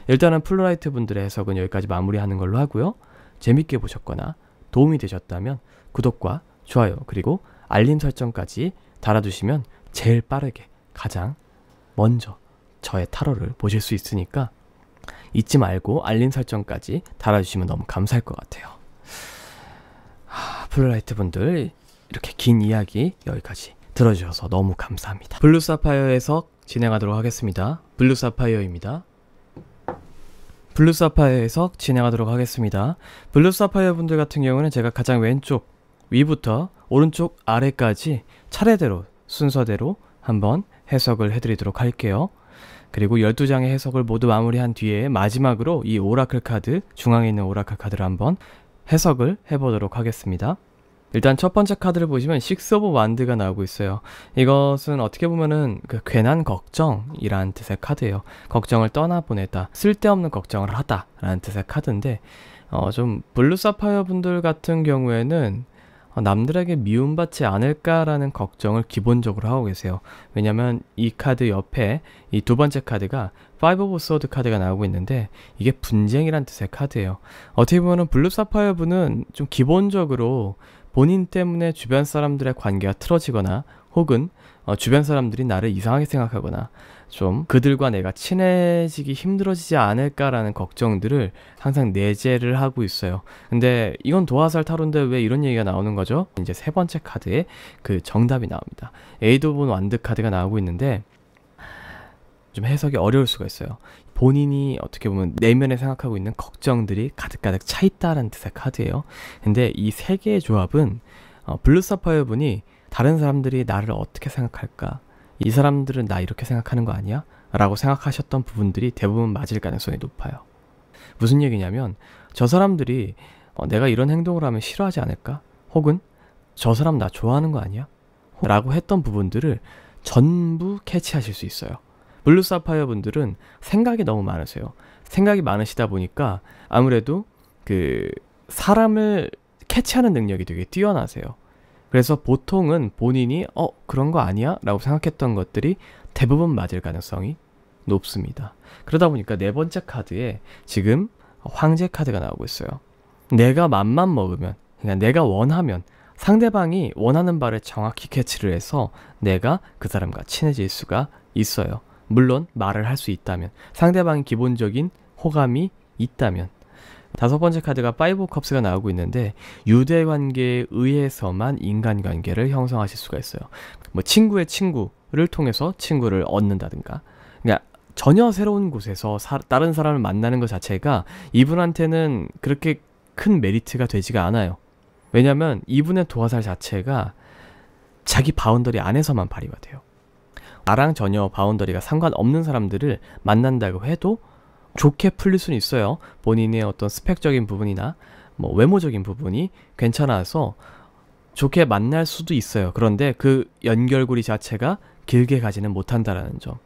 일단은 플루라이트 분들의 해석은 여기까지 마무리하는 걸로 하고요. 재밌게 보셨거나 도움이 되셨다면 구독과 좋아요 그리고 알림 설정까지 달아주시면 제일 빠르게 가장 먼저 저의 타로를 보실 수 있으니까 잊지 말고 알림 설정까지 달아주시면 너무 감사할 것 같아요. 플루라이트 분들 이렇게 긴 이야기 여기까지 들어주셔서 너무 감사합니다. 블루 사파이어 해석 진행하도록 하겠습니다. 블루 사파이어입니다. 블루 사파이어 해석 진행하도록 하겠습니다. 블루 사파이어 분들 같은 경우는 제가 가장 왼쪽 위부터 오른쪽 아래까지 차례대로 순서대로 한번 해석을 해드리도록 할게요. 그리고 12장의 해석을 모두 마무리한 뒤에 마지막으로 이 오라클 카드, 중앙에 있는 오라클 카드를 한번 해석을 해보도록 하겠습니다. 일단 첫 번째 카드를 보시면 식스 오브 완드가 나오고 있어요. 이것은 어떻게 보면은 그 괜한 걱정이라는 뜻의 카드예요. 걱정을 떠나보내다, 쓸데없는 걱정을 하다 라는 뜻의 카드인데 좀 블루 사파이어 분들 같은 경우에는 남들에게 미움받지 않을까라는 걱정을 기본적으로 하고 계세요. 왜냐면 이 카드 옆에 이 두 번째 카드가 파이브 오브 소드 카드가 나오고 있는데 이게 분쟁이란 뜻의 카드예요. 어떻게 보면 블루 사파이어 분은 좀 기본적으로 본인 때문에 주변 사람들의 관계가 틀어지거나 혹은 주변 사람들이 나를 이상하게 생각하거나 좀 그들과 내가 친해지기 힘들어지지 않을까라는 걱정들을 항상 내재를 하고 있어요. 근데 이건 도화살 타로인데 왜 이런 얘기가 나오는 거죠? 이제 세 번째 카드에 그 정답이 나옵니다. 에이드 오브 완드 카드가 나오고 있는데 좀 해석이 어려울 수가 있어요. 본인이 어떻게 보면 내면에 생각하고 있는 걱정들이 가득가득 차 있다는 뜻의 카드예요. 근데 이 세 개의 조합은 블루 사파이어 분이 다른 사람들이 나를 어떻게 생각할까? 이 사람들은 나 이렇게 생각하는 거 아니야? 라고 생각하셨던 부분들이 대부분 맞을 가능성이 높아요. 무슨 얘기냐면 저 사람들이 내가 이런 행동을 하면 싫어하지 않을까? 혹은 저 사람 나 좋아하는 거 아니야? 라고 했던 부분들을 전부 캐치하실 수 있어요. 블루 사파이어 분들은 생각이 너무 많으세요. 생각이 많으시다 보니까 아무래도 그 사람을 캐치하는 능력이 되게 뛰어나세요. 그래서 보통은 본인이 그런 거 아니야? 라고 생각했던 것들이 대부분 맞을 가능성이 높습니다. 그러다 보니까 네 번째 카드에 지금 황제 카드가 나오고 있어요. 내가 맘만 먹으면, 그러니까 내가 원하면 상대방이 원하는 바를 정확히 캐치를 해서 내가 그 사람과 친해질 수가 있어요. 물론 말을 할 수 있다면, 상대방이 기본적인 호감이 있다면. 다섯 번째 카드가 파이브 오브 컵스가 나오고 있는데 유대관계에 의해서만 인간관계를 형성하실 수가 있어요. 뭐 친구의 친구를 통해서 친구를 얻는다든가, 그러니까 전혀 새로운 곳에서 다른 사람을 만나는 것 자체가 이분한테는 그렇게 큰 메리트가 되지가 않아요. 왜냐면 이분의 도화살 자체가 자기 바운더리 안에서만 발휘가 돼요. 나랑 전혀 바운더리가 상관없는 사람들을 만난다고 해도 좋게 풀릴 수는 있어요. 본인의 어떤 스펙적인 부분이나 뭐 외모적인 부분이 괜찮아서 좋게 만날 수도 있어요. 그런데 그 연결고리 자체가 길게 가지는 못한다라는 점.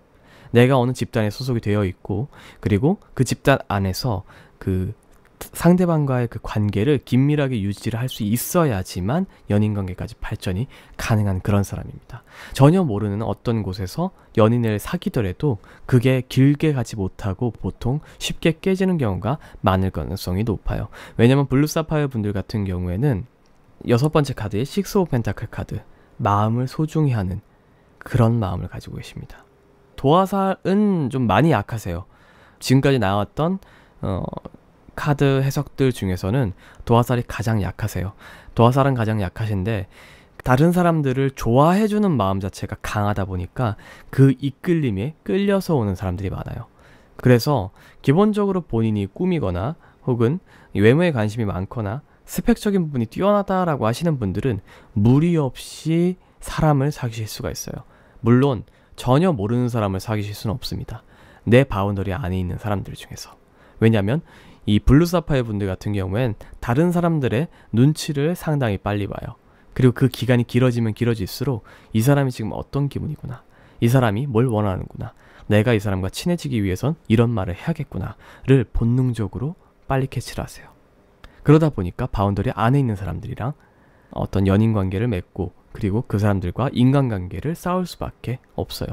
내가 어느 집단에 소속이 되어 있고, 그리고 그 집단 안에서 그 상대방과의 그 관계를 긴밀하게 유지를 할 수 있어야지만 연인관계까지 발전이 가능한 그런 사람입니다. 전혀 모르는 어떤 곳에서 연인을 사귀더라도 그게 길게 가지 못하고 보통 쉽게 깨지는 경우가 많을 가능성이 높아요. 왜냐면 블루 사파이어 분들 같은 경우에는 여섯 번째 카드의 식스 오브 펜타클 카드, 마음을 소중히 하는 그런 마음을 가지고 계십니다. 도화살은 좀 많이 약하세요. 지금까지 나왔던 카드 해석들 중에서는 도화살이 가장 약하세요. 도화살은 가장 약하신데 다른 사람들을 좋아해주는 마음 자체가 강하다 보니까 그 이끌림에 끌려서 오는 사람들이 많아요. 그래서 기본적으로 본인이 꾸미거나 혹은 외모에 관심이 많거나 스펙적인 부분이 뛰어나다라고 하시는 분들은 무리 없이 사람을 사귀실 수가 있어요. 물론 전혀 모르는 사람을 사귀실 수는 없습니다. 내 바운더리 안에 있는 사람들 중에서. 왜냐면 이 블루 사파이어 분들 같은 경우엔 다른 사람들의 눈치를 상당히 빨리 봐요. 그리고 그 기간이 길어지면 길어질수록 이 사람이 지금 어떤 기분이구나, 이 사람이 뭘 원하는구나, 내가 이 사람과 친해지기 위해선 이런 말을 해야겠구나를 본능적으로 빨리 캐치를 하세요. 그러다 보니까 바운더리 안에 있는 사람들이랑 어떤 연인 관계를 맺고 그리고 그 사람들과 인간관계를 쌓을 수밖에 없어요.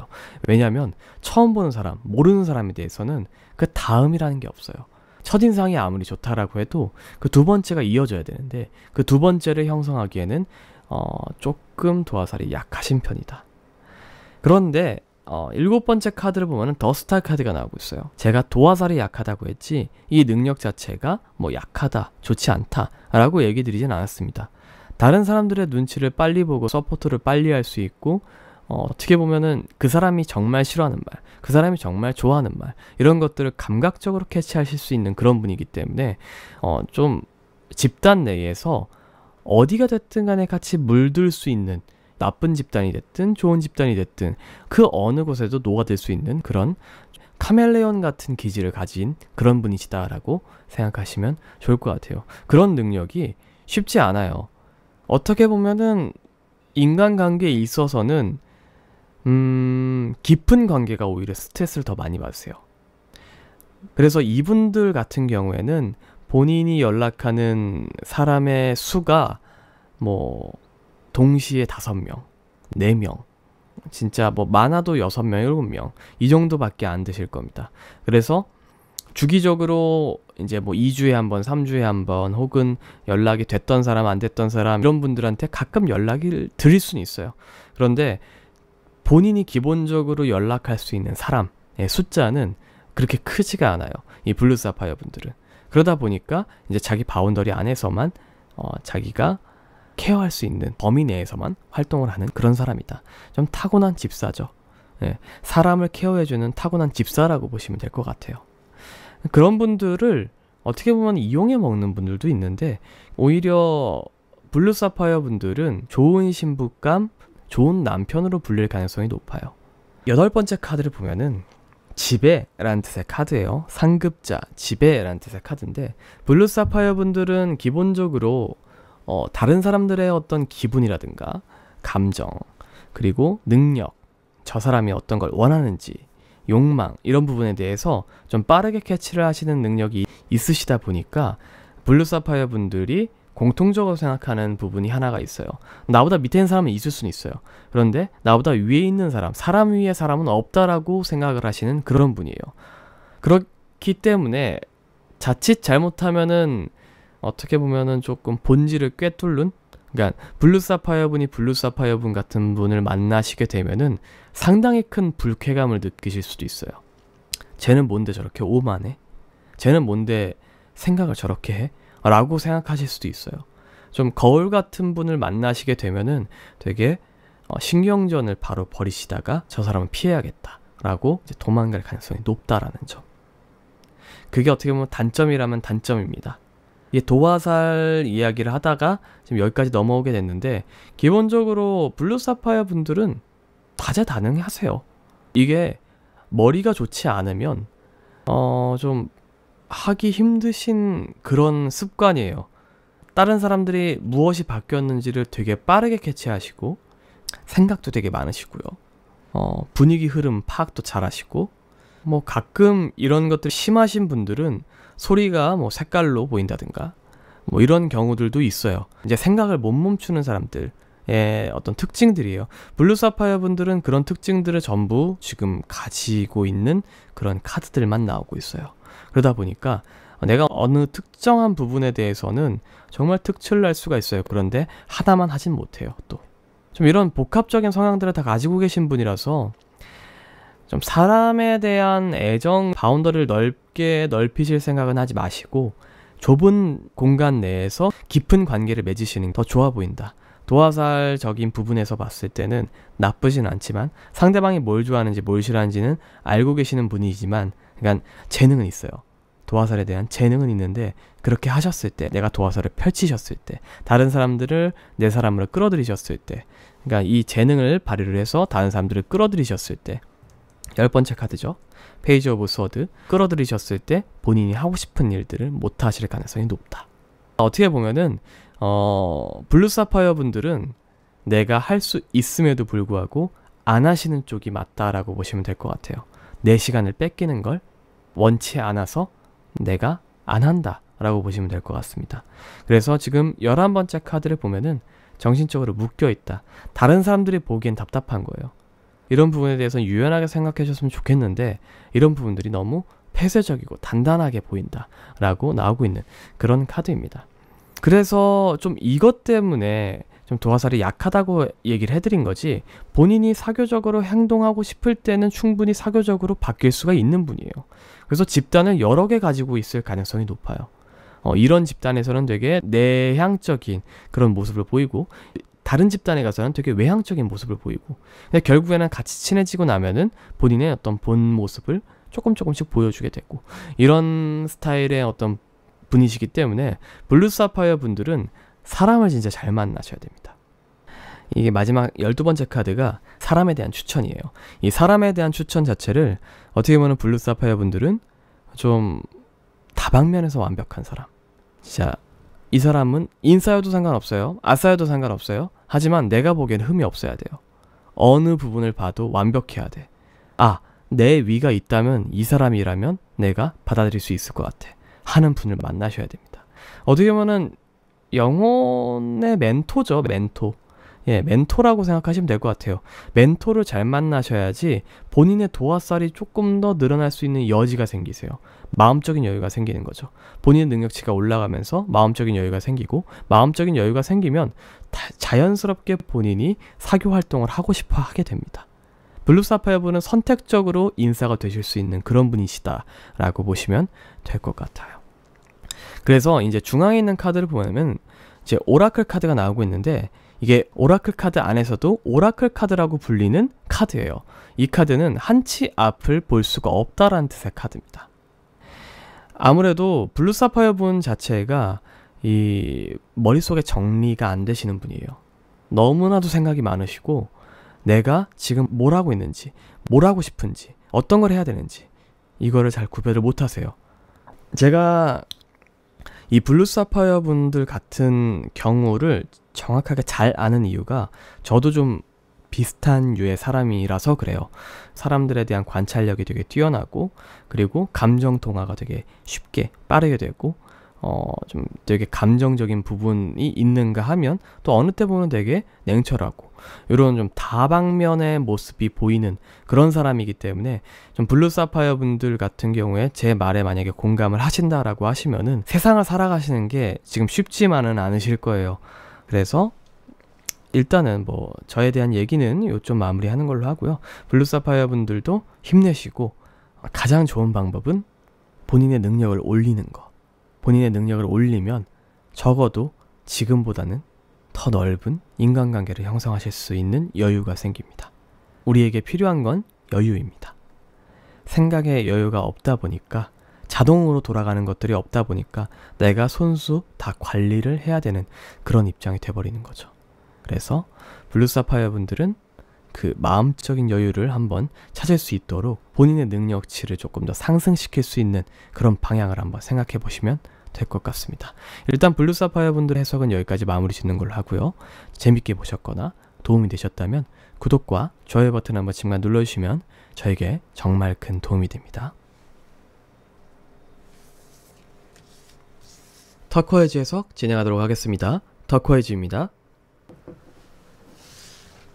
왜냐하면 처음 보는 사람, 모르는 사람에 대해서는 그 다음이라는 게 없어요. 첫인상이 아무리 좋다라고 해도 그 두 번째가 이어져야 되는데 그 두 번째를 형성하기에는 조금 도화살이 약하신 편이다. 그런데 7번째 카드를 보면은 더 스타 카드가 나오고 있어요. 제가 도화살이 약하다고 했지 이 능력 자체가 뭐 약하다, 좋지 않다 라고 얘기 드리진 않았습니다. 다른 사람들의 눈치를 빨리 보고 서포트를 빨리 할 수 있고 어떻게 보면은 그 사람이 정말 싫어하는 말, 그 사람이 정말 좋아하는 말, 이런 것들을 감각적으로 캐치하실 수 있는 그런 분이기 때문에 좀 집단 내에서 어디가 됐든 간에 같이 물들 수 있는, 나쁜 집단이 됐든 좋은 집단이 됐든 그 어느 곳에도 녹아들 수 있는 그런 카멜레온 같은 기질을 가진 그런 분이시다라고 생각하시면 좋을 것 같아요. 그런 능력이 쉽지 않아요. 어떻게 보면은 인간관계에 있어서는 깊은 관계가 오히려 스트레스를 더 많이 받으세요. 그래서 이분들 같은 경우에는 본인이 연락하는 사람의 수가 뭐 동시에 5명, 4명, 진짜 뭐 많아도 6명, 7명 이 정도밖에 안 되실 겁니다. 그래서 주기적으로 이제 뭐 2주에 한 번, 3주에 한 번 혹은 연락이 됐던 사람, 안 됐던 사람 이런 분들한테 가끔 연락을 드릴 수는 있어요. 그런데 본인이 기본적으로 연락할 수 있는 사람의 숫자는 그렇게 크지가 않아요. 이 블루 사파이어 분들은. 그러다 보니까 이제 자기 바운더리 안에서만 자기가 케어할 수 있는 범위 내에서만 활동을 하는 그런 사람이다. 좀 타고난 집사죠. 예, 사람을 케어해주는 타고난 집사라고 보시면 될 것 같아요. 그런 분들을 어떻게 보면 이용해 먹는 분들도 있는데 오히려 블루 사파이어 분들은 좋은 신부감, 좋은 남편으로 불릴 가능성이 높아요. 8번째 카드를 보면은 지배라는 뜻의 카드예요. 상급자, 지배라는 뜻의 카드인데 블루 사파이어 분들은 기본적으로 다른 사람들의 어떤 기분이라든가 감정, 그리고 능력, 저 사람이 어떤 걸 원하는지, 욕망 이런 부분에 대해서 좀 빠르게 캐치를 하시는 능력이 있으시다 보니까 블루 사파이어 분들이 공통적으로 생각하는 부분이 하나가 있어요. 나보다 밑에 있는 사람은 있을 수는 있어요. 그런데 나보다 위에 있는 사람 위에 사람은 없다라고 생각을 하시는 그런 분이에요. 그렇기 때문에 자칫 잘못하면은 어떻게 보면은 조금 본질을 꿰뚫는, 그러니까 블루 사파이어 분이 블루 사파이어 분 같은 분을 만나시게 되면은 상당히 큰 불쾌감을 느끼실 수도 있어요. 쟤는 뭔데 저렇게 오만해? 쟤는 뭔데 생각을 저렇게 해? 라고 생각하실 수도 있어요. 좀 거울 같은 분을 만나시게 되면은 되게 신경전을 바로 버리시다가 저 사람은 피해야겠다 라고 이제 도망갈 가능성이 높다라는 점. 그게 어떻게 보면 단점이라면 단점입니다. 이게 도화살 이야기를 하다가 지금 여기까지 넘어오게 됐는데 기본적으로 블루 사파이어 분들은 다재다능하세요. 이게 머리가 좋지 않으면 좀 하기 힘드신 그런 습관이에요. 다른 사람들이 무엇이 바뀌었는지를 되게 빠르게 캐치하시고 생각도 되게 많으시고요. 분위기 흐름 파악도 잘하시고 뭐 가끔 이런 것들이 심하신 분들은 소리가 뭐 색깔로 보인다든가 뭐 이런 경우들도 있어요. 이제 생각을 못 멈추는 사람들의 어떤 특징들이에요. 블루 사파이어 분들은 그런 특징들을 전부 지금 가지고 있는 그런 카드들만 나오고 있어요. 그러다 보니까 내가 어느 특정한 부분에 대해서는 정말 특출을 날 수가 있어요. 그런데 하나만 하진 못해요. 또 좀 이런 복합적인 성향들을 다 가지고 계신 분이라서 좀 사람에 대한 애정 바운더리를 넓게 넓히실 생각은 하지 마시고 좁은 공간 내에서 깊은 관계를 맺으시는 게 더 좋아 보인다. 도화살적인 부분에서 봤을 때는 나쁘진 않지만 상대방이 뭘 좋아하는지 뭘 싫어하는지는 알고 계시는 분이지만 그러니까 재능은 있어요. 도화살에 대한 재능은 있는데 그렇게 하셨을 때, 내가 도화살을 펼치셨을 때, 다른 사람들을 내 사람으로 끌어들이셨을 때, 그러니까 이 재능을 발휘를 해서 다른 사람들을 끌어들이셨을 때 10번째 카드죠. 페이지 오브 스워드. 끌어들이셨을 때 본인이 하고 싶은 일들을 못 하실 가능성이 높다. 어떻게 보면은 블루사파이어 분들은 내가 할 수 있음에도 불구하고 안 하시는 쪽이 맞다라고 보시면 될 것 같아요. 내 시간을 뺏기는 걸 원치 않아서 내가 안 한다 라고 보시면 될 것 같습니다. 그래서 지금 11번째 카드를 보면은 정신적으로 묶여있다. 다른 사람들이 보기엔 답답한 거예요. 이런 부분에 대해서는 유연하게 생각해 주셨으면 좋겠는데 이런 부분들이 너무 폐쇄적이고 단단하게 보인다 라고 나오고 있는 그런 카드입니다. 그래서 좀 이것 때문에 좀 도화살이 약하다고 얘기를 해드린 거지, 본인이 사교적으로 행동하고 싶을 때는 충분히 사교적으로 바뀔 수가 있는 분이에요. 그래서 집단을 여러 개 가지고 있을 가능성이 높아요. 이런 집단에서는 되게 내향적인 그런 모습을 보이고, 다른 집단에 가서는 되게 외향적인 모습을 보이고, 근데 결국에는 같이 친해지고 나면은 본인의 어떤 본 모습을 조금씩 보여주게 되고, 이런 스타일의 어떤 분이시기 때문에 블루사파이어 분들은 사람을 진짜 잘 만나셔야 됩니다. 이게 마지막 12번째 카드가 사람에 대한 추천이에요. 이 사람에 대한 추천 자체를 어떻게 보면 블루사파이어 분들은 좀 다방면에서 완벽한 사람, 진짜 이 사람은 인싸여도 상관없어요, 아싸여도 상관없어요. 하지만 내가 보기엔 흠이 없어야 돼요. 어느 부분을 봐도 완벽해야 돼. 내 위가 있다면 이 사람이라면 내가 받아들일 수 있을 것 같아 하는 분을 만나셔야 됩니다. 어떻게 보면은 영혼의 멘토죠. 멘토. 멘토라고 생각하시면 될 것 같아요. 멘토를 잘 만나셔야지 본인의 도화살이 조금 더 늘어날 수 있는 여지가 생기세요. 마음적인 여유가 생기는 거죠. 본인의 능력치가 올라가면서 마음적인 여유가 생기고, 마음적인 여유가 생기면 자연스럽게 본인이 사교 활동을 하고 싶어 하게 됩니다. 블루사파이어 분은 선택적으로 인싸가 되실 수 있는 그런 분이시다 라고 보시면 될 것 같아요. 그래서 이제 중앙에 있는 카드를 보면 이제 오라클 카드가 나오고 있는데, 이게 오라클 카드 안에서도 오라클 카드라고 불리는 카드예요. 이 카드는 한치 앞을 볼 수가 없다라는 뜻의 카드입니다. 아무래도 블루사파이어 분 자체가 이 머릿속에 정리가 안 되시는 분이에요. 너무나도 생각이 많으시고, 내가 지금 뭘 하고 있는지, 뭘 하고 싶은지, 어떤 걸 해야 되는지 이거를 잘 구별을 못 하세요. 제가 이 블루사파이어 분들 같은 경우를 정확하게 잘 아는 이유가, 저도 좀 비슷한 유의 사람이라서 그래요. 사람들에 대한 관찰력이 되게 뛰어나고, 그리고 감정 통화가 되게 쉽게 빠르게 되고, 좀 되게 감정적인 부분이 있는가 하면 또 어느 때 보면 되게 냉철하고, 이런 좀 다방면의 모습이 보이는 그런 사람이기 때문에, 좀 블루사파이어 분들 같은 경우에 제 말에 만약에 공감을 하신다라고 하시면은 세상을 살아가시는 게 지금 쉽지만은 않으실 거예요. 그래서 일단은 뭐 저에 대한 얘기는 요점 마무리하는 걸로 하고요. 블루사파이어 분들도 힘내시고, 가장 좋은 방법은 본인의 능력을 올리는 거. 본인의 능력을 올리면 적어도 지금보다는 더 넓은 인간관계를 형성하실 수 있는 여유가 생깁니다. 우리에게 필요한 건 여유입니다. 생각에 여유가 없다 보니까, 자동으로 돌아가는 것들이 없다 보니까 내가 손수 다 관리를 해야 되는 그런 입장이 돼버리는 거죠. 그래서 블루사파이어 분들은 그 마음적인 여유를 한번 찾을 수 있도록 본인의 능력치를 조금 더 상승시킬 수 있는 그런 방향을 한번 생각해 보시면 될 것 같습니다. 일단 블루사파이어 분들 해석은 여기까지 마무리 짓는 걸로 하고요. 재밌게 보셨거나 도움이 되셨다면 구독과 좋아요 버튼 한번 잠깐 눌러주시면 저에게 정말 큰 도움이 됩니다. 터코이즈 해석 진행하도록 하겠습니다. 터코이즈입니다.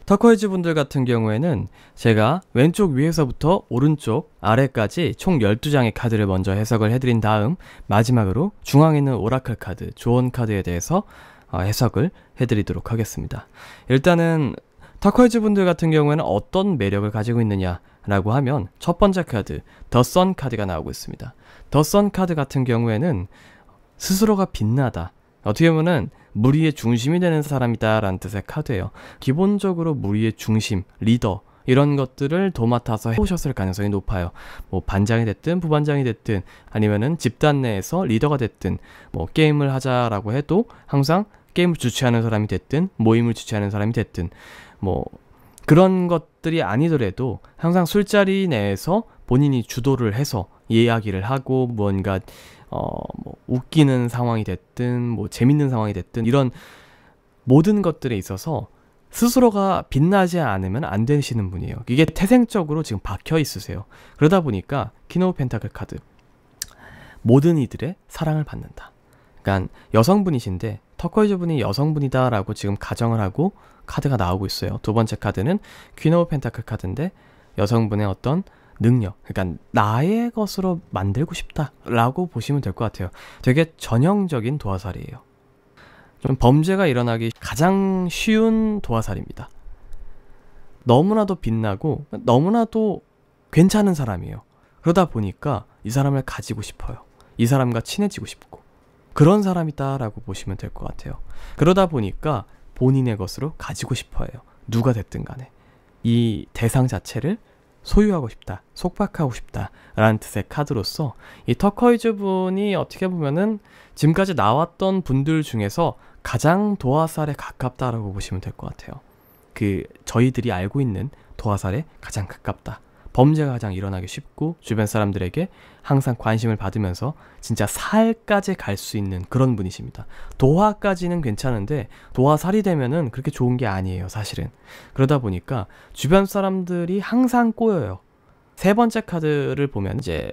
터코이즈 분들 같은 경우에는 제가 왼쪽 위에서부터 오른쪽 아래까지 총 12장의 카드를 먼저 해석을 해드린 다음, 마지막으로 중앙에 있는 오라클 카드, 조언 카드에 대해서 해석을 해드리도록 하겠습니다. 일단은 터코이즈 분들 같은 경우에는 어떤 매력을 가지고 있느냐라고 하면, 첫 번째 카드 더 선 카드가 나오고 있습니다. 더 선 카드 같은 경우에는 스스로가 빛나다, 어떻게 보면은 무리의 중심이 되는 사람이다 라는 뜻의 카드예요. 기본적으로 무리의 중심, 리더, 이런 것들을 도맡아서 해오셨을 가능성이 높아요. 뭐 반장이 됐든 부반장이 됐든, 아니면은 집단 내에서 리더가 됐든, 뭐 게임을 하자라고 해도 항상 게임을 주최하는 사람이 됐든, 모임을 주최하는 사람이 됐든, 뭐 그런 것들이 아니더라도 항상 술자리 내에서 본인이 주도를 해서 이야기를 하고, 뭔가 뭐 웃기는 상황이 됐든 뭐 재밌는 상황이 됐든 이런 모든 것들에 있어서 스스로가 빛나지 않으면 안 되시는 분이에요. 이게 태생적으로 지금 박혀 있으세요. 그러다 보니까 퀸 오브 펜타클 카드, 모든 이들의 사랑을 받는다. 그러니까 여성분이신데 터코이즈 분이 여성분이다 라고 지금 가정을 하고 카드가 나오고 있어요. 두 번째 카드는 퀸 오브 펜타클 카드인데 여성분의 어떤 능력, 그러니까 나의 것으로 만들고 싶다 라고 보시면 될 것 같아요. 되게 전형적인 도화살이에요. 좀 범죄가 일어나기 가장 쉬운 도화살입니다. 너무나도 빛나고 너무나도 괜찮은 사람이에요. 그러다 보니까 이 사람을 가지고 싶어요. 이 사람과 친해지고 싶고 그런 사람이다 라고 보시면 될 것 같아요. 그러다 보니까 본인의 것으로 가지고 싶어요. 누가 됐든 간에 이 대상 자체를 소유하고 싶다, 속박하고 싶다 라는 뜻의 카드로서 이 터커이즈 분이 어떻게 보면은 지금까지 나왔던 분들 중에서 가장 도화살에 가깝다라고 보시면 될 것 같아요. 저희들이 알고 있는 도화살에 가장 가깝다. 범죄가 가장 일어나기 쉽고 주변 사람들에게 항상 관심을 받으면서 진짜 살까지 갈 수 있는 그런 분이십니다. 도화까지는 괜찮은데 도화살이 되면은 그렇게 좋은 게 아니에요, 사실은. 그러다 보니까 주변 사람들이 항상 꼬여요. 세 번째 카드를 보면 이제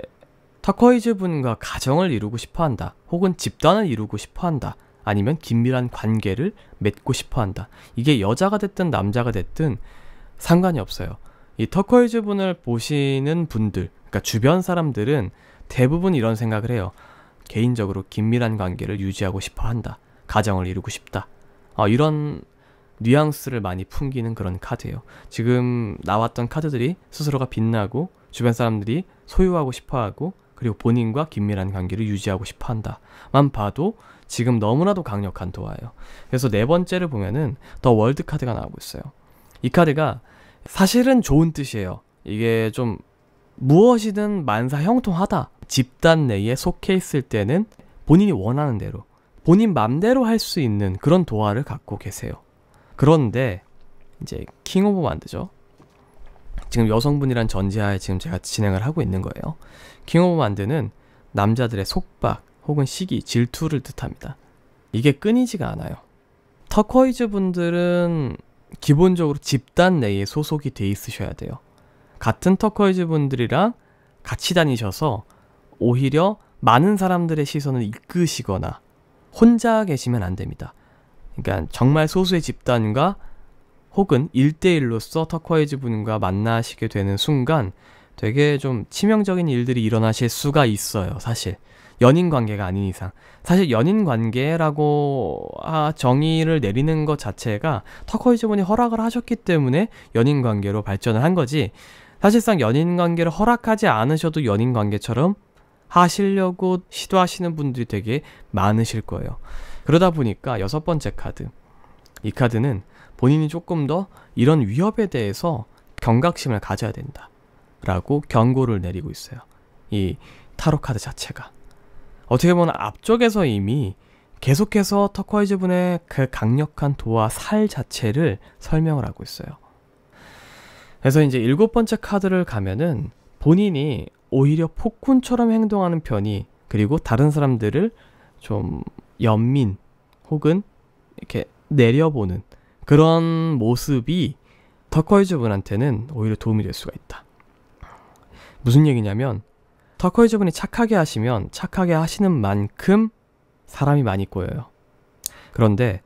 터커이즈 분과 가정을 이루고 싶어 한다. 혹은 집단을 이루고 싶어 한다. 아니면 긴밀한 관계를 맺고 싶어 한다. 이게 여자가 됐든 남자가 됐든 상관이 없어요. 이 터커이즈 분을 보시는 분들, 그러니까 주변 사람들은 대부분 이런 생각을 해요. 개인적으로 긴밀한 관계를 유지하고 싶어 한다. 가정을 이루고 싶다. 이런 뉘앙스를 많이 풍기는 그런 카드예요. 지금 나왔던 카드들이 스스로가 빛나고 주변 사람들이 소유하고 싶어하고 그리고 본인과 긴밀한 관계를 유지하고 싶어 한다만 봐도 지금 너무나도 강력한 도화예요. 그래서 네 번째를 보면은 더 월드 카드가 나오고 있어요. 이 카드가 사실은 좋은 뜻이에요. 이게 좀 무엇이든 만사형통하다. 집단 내에 속해 있을 때는 본인이 원하는 대로 본인 맘대로 할 수 있는 그런 도화를 갖고 계세요. 그런데 이제 킹 오브 만드죠. 지금 여성분이란 전제하에 지금 제가 진행을 하고 있는 거예요. 킹 오브 만드는 남자들의 속박 혹은 시기, 질투를 뜻합니다. 이게 끊이지가 않아요. 터커이즈 분들은 기본적으로 집단 내에 소속이 돼 있으셔야 돼요. 같은 터커이즈 분들이랑 같이 다니셔서 오히려 많은 사람들의 시선을 이끄시거나 혼자 계시면 안 됩니다. 그러니까 정말 소수의 집단과 혹은 1대1로서 터커이즈 분과 만나시게 되는 순간 되게 좀 치명적인 일들이 일어나실 수가 있어요. 사실 연인 관계가 아닌 이상. 사실 연인 관계라고 정의를 내리는 것 자체가 터커이즈 분이 허락을 하셨기 때문에 연인 관계로 발전을 한 거지, 사실상 연인 관계를 허락하지 않으셔도 연인 관계처럼 하시려고 시도하시는 분들이 되게 많으실 거예요. 그러다 보니까 여섯 번째 카드, 이 카드는 본인이 조금 더 이런 위협에 대해서 경각심을 가져야 된다 라고 경고를 내리고 있어요. 이 타로 카드 자체가 어떻게 보면 앞쪽에서 이미 계속해서 터커이즈 분의 그 강력한 도와 살 자체를 설명을 하고 있어요. 그래서 이제 일곱 번째 카드를 가면은 본인이 오히려 폭군처럼 행동하는 편이, 그리고 다른 사람들을 좀 연민 혹은 이렇게 내려보는 그런 모습이 터커이즈 분한테는 오히려 도움이 될 수가 있다. 무슨 얘기냐면 터커이즈 분이 착하게 하시면 착하게 하시는 만큼 사람이 많이 꼬여요. 그런데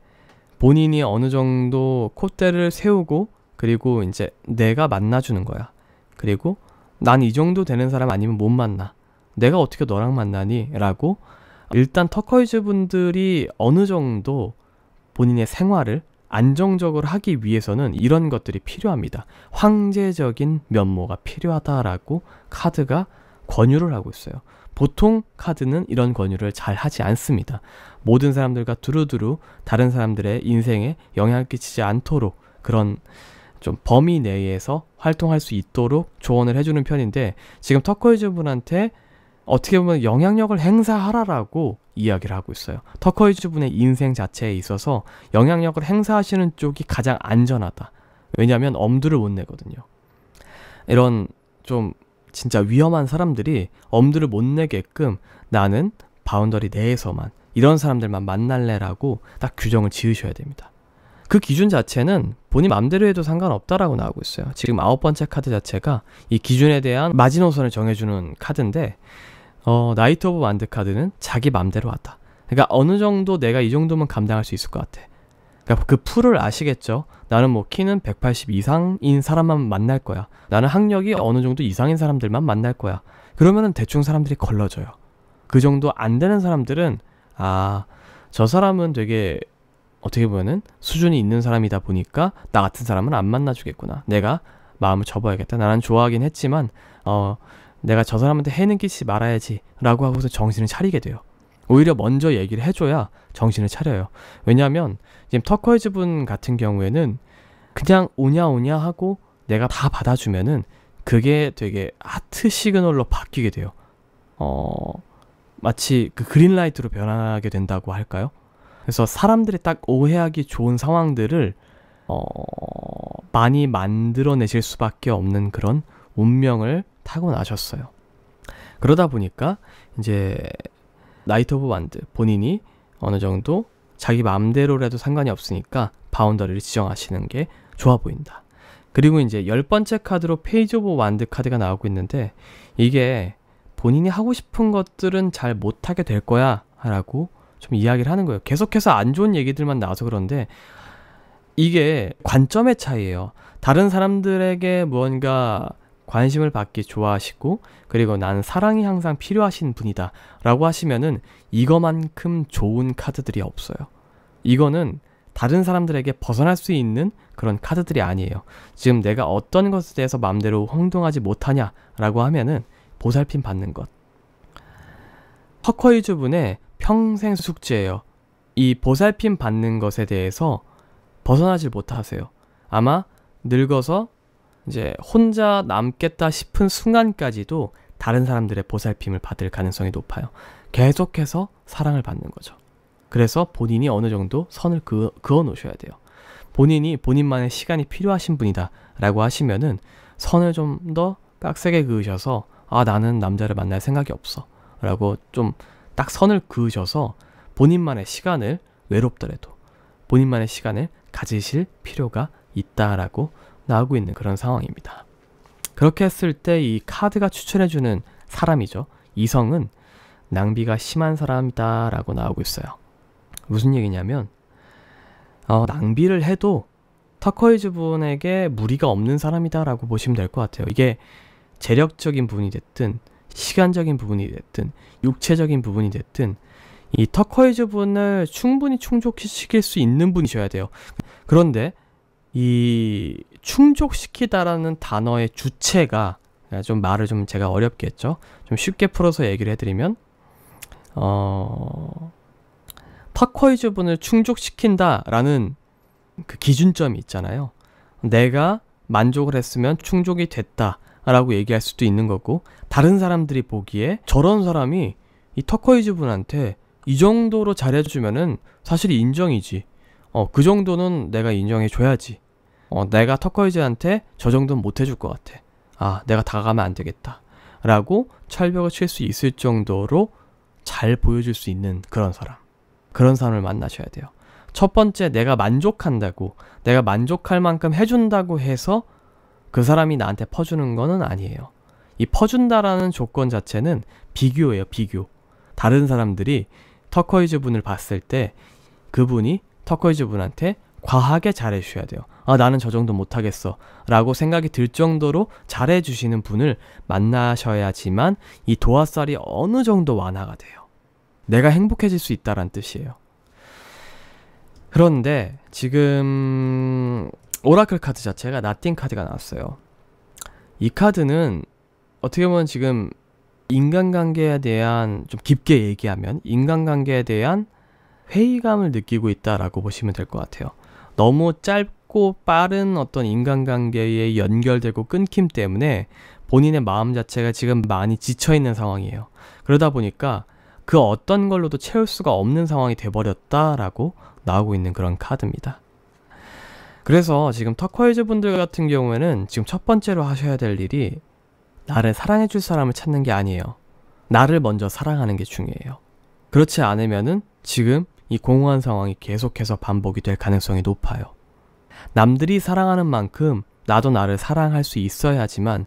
본인이 어느 정도 콧대를 세우고 그리고 이제 내가 만나주는 거야. 그리고 난 이 정도 되는 사람 아니면 못 만나. 내가 어떻게 너랑 만나니? 라고 일단 터커이즈 분들이 어느 정도 본인의 생활을 안정적으로 하기 위해서는 이런 것들이 필요합니다. 황제적인 면모가 필요하다라고 카드가 권유를 하고 있어요. 보통 카드는 이런 권유를 잘 하지 않습니다. 모든 사람들과 두루두루 다른 사람들의 인생에 영향을 끼치지 않도록 그런 좀 범위 내에서 활동할 수 있도록 조언을 해주는 편인데, 지금 터커이즈 분한테 어떻게 보면 영향력을 행사하라라고 이야기를 하고 있어요. 터커이즈 분의 인생 자체에 있어서 영향력을 행사하시는 쪽이 가장 안전하다. 왜냐하면 엄두를 못 내거든요. 이런 좀 진짜 위험한 사람들이 엄두를 못 내게끔 나는 바운더리 내에서만 이런 사람들만 만날래라고 딱 규정을 지으셔야 됩니다. 그 기준 자체는 본인 마음대로 해도 상관없다라고 나오고 있어요. 지금 9번째 카드 자체가 이 기준에 대한 마지노선을 정해주는 카드인데 나이트 오브 완드 카드는 자기 맘대로 하다. 그러니까 어느 정도 내가 이 정도면 감당할 수 있을 것 같아. 그러니까 그 풀을 아시겠죠? 나는 뭐 키는 180 이상인 사람만 만날 거야. 나는 학력이 어느 정도 이상인 사람들만 만날 거야. 그러면은 대충 사람들이 걸러져요. 그 정도 안 되는 사람들은 저 사람은 되게 어떻게 보면은 수준이 있는 사람이다 보니까 나 같은 사람은 안 만나주겠구나. 내가 마음을 접어야겠다. 나는 좋아하긴 했지만 내가 저 사람한테 해는 끼치지 말아야지 라고 하고서 정신을 차리게 돼요. 오히려 먼저 얘기를 해줘야 정신을 차려요. 왜냐하면 지금 터코이즈 분 같은 경우에는 그냥 오냐 하고 내가 다 받아주면은 그게 되게 하트 시그널로 바뀌게 돼요. 마치 그 그린라이트로 변하게 된다고 할까요? 그래서 사람들이 딱 오해하기 좋은 상황들을 많이 만들어내실 수밖에 없는 그런 운명을 타고나셨어요. 그러다 보니까 이제 나이트 오브 완드 본인이 어느 정도 자기 마음대로라도 상관이 없으니까 바운더리를 지정하시는 게 좋아 보인다. 그리고 이제 10번째 카드로 페이지 오브 완드 카드가 나오고 있는데 이게 본인이 하고 싶은 것들은 잘 못하게 될 거야 라고 좀 이야기를 하는 거예요. 계속해서 안 좋은 얘기들만 나와서 그런데 이게 관점의 차이예요. 다른 사람들에게 무언가 관심을 받기 좋아하시고 그리고 나는 사랑이 항상 필요하신 분이다 라고 하시면은 이거만큼 좋은 카드들이 없어요. 이거는 다른 사람들에게 벗어날 수 있는 그런 카드들이 아니에요. 지금 내가 어떤 것에 대해서 마음대로 행동하지 못하냐 라고 하면은 보살핌 받는 것. 터코이즈 분의 평생 숙제예요. 이 보살핌 받는 것에 대해서 벗어나질 못하세요. 아마 늙어서 이제 혼자 남겠다 싶은 순간까지도 다른 사람들의 보살핌을 받을 가능성이 높아요. 계속해서 사랑을 받는 거죠. 그래서 본인이 어느 정도 선을 그어 놓으셔야 돼요. 본인이 본인만의 시간이 필요하신 분이다 라고 하시면은 선을 좀 더 빡세게 그으셔서 나는 남자를 만날 생각이 없어 라고 좀 딱 선을 그으셔서 본인만의 시간을 외롭더라도 본인만의 시간을 가지실 필요가 있다라고 나오고 있는 그런 상황입니다. 그렇게 했을 때 이 카드가 추천해주는 사람이죠. 이성은 낭비가 심한 사람이다 라고 나오고 있어요. 무슨 얘기냐면 낭비를 해도 터코이즈 분에게 무리가 없는 사람이다 라고 보시면 될 것 같아요. 이게 재력적인 부분이 됐든 시간적인 부분이 됐든 육체적인 부분이 됐든 이 터코이즈 분을 충분히 충족시킬 수 있는 분이셔야 돼요. 그런데 이 충족시키다라는 단어의 주체가 좀 말을 좀 제가 어렵게 했죠. 좀 쉽게 풀어서 얘기를 해드리면 터코이즈 분을 충족시킨다라는 그 기준점이 있잖아요. 내가 만족을 했으면 충족이 됐다 라고 얘기할 수도 있는 거고 다른 사람들이 보기에 저런 사람이 이 터코이즈 분한테 이 정도로 잘해주면은 사실 인정이지. 그 정도는 내가 인정해줘야지. 내가 터코이즈한테 저 정도는 못해줄 것 같아. 내가 다가가면 안 되겠다 라고 철벽을 칠 수 있을 정도로 잘 보여줄 수 있는 그런 사람을 만나셔야 돼요. 첫 번째, 내가 만족한다고, 내가 만족할 만큼 해준다고 해서 그 사람이 나한테 퍼주는 거는 아니에요. 이 퍼준다라는 조건 자체는 비교예요, 비교. 다른 사람들이 터코이즈 분을 봤을 때 그분이 터코이즈 분한테 과하게 잘해주셔야 돼요. 나는 저 정도 못하겠어 라고 생각이 들 정도로 잘해주시는 분을 만나셔야지만 이 도화살이 어느 정도 완화가 돼요. 내가 행복해질 수 있다란 뜻이에요. 그런데 지금 오라클 카드 자체가 나띵 카드가 나왔어요. 이 카드는 어떻게 보면 지금 인간관계에 대한, 좀 깊게 얘기하면 인간관계에 대한 회의감을 느끼고 있다라고 보시면 될 것 같아요. 너무 짧고 빠른 어떤 인간관계에 연결되고 끊김 때문에 본인의 마음 자체가 지금 많이 지쳐있는 상황이에요. 그러다 보니까 그 어떤 걸로도 채울 수가 없는 상황이 돼버렸다라고 나오고 있는 그런 카드입니다. 그래서 지금 터코이즈 분들 같은 경우에는 지금 첫 번째로 하셔야 될 일이 나를 사랑해줄 사람을 찾는 게 아니에요. 나를 먼저 사랑하는 게 중요해요. 그렇지 않으면은 지금 이 공허한 상황이 계속해서 반복이 될 가능성이 높아요. 남들이 사랑하는 만큼 나도 나를 사랑할 수 있어야지만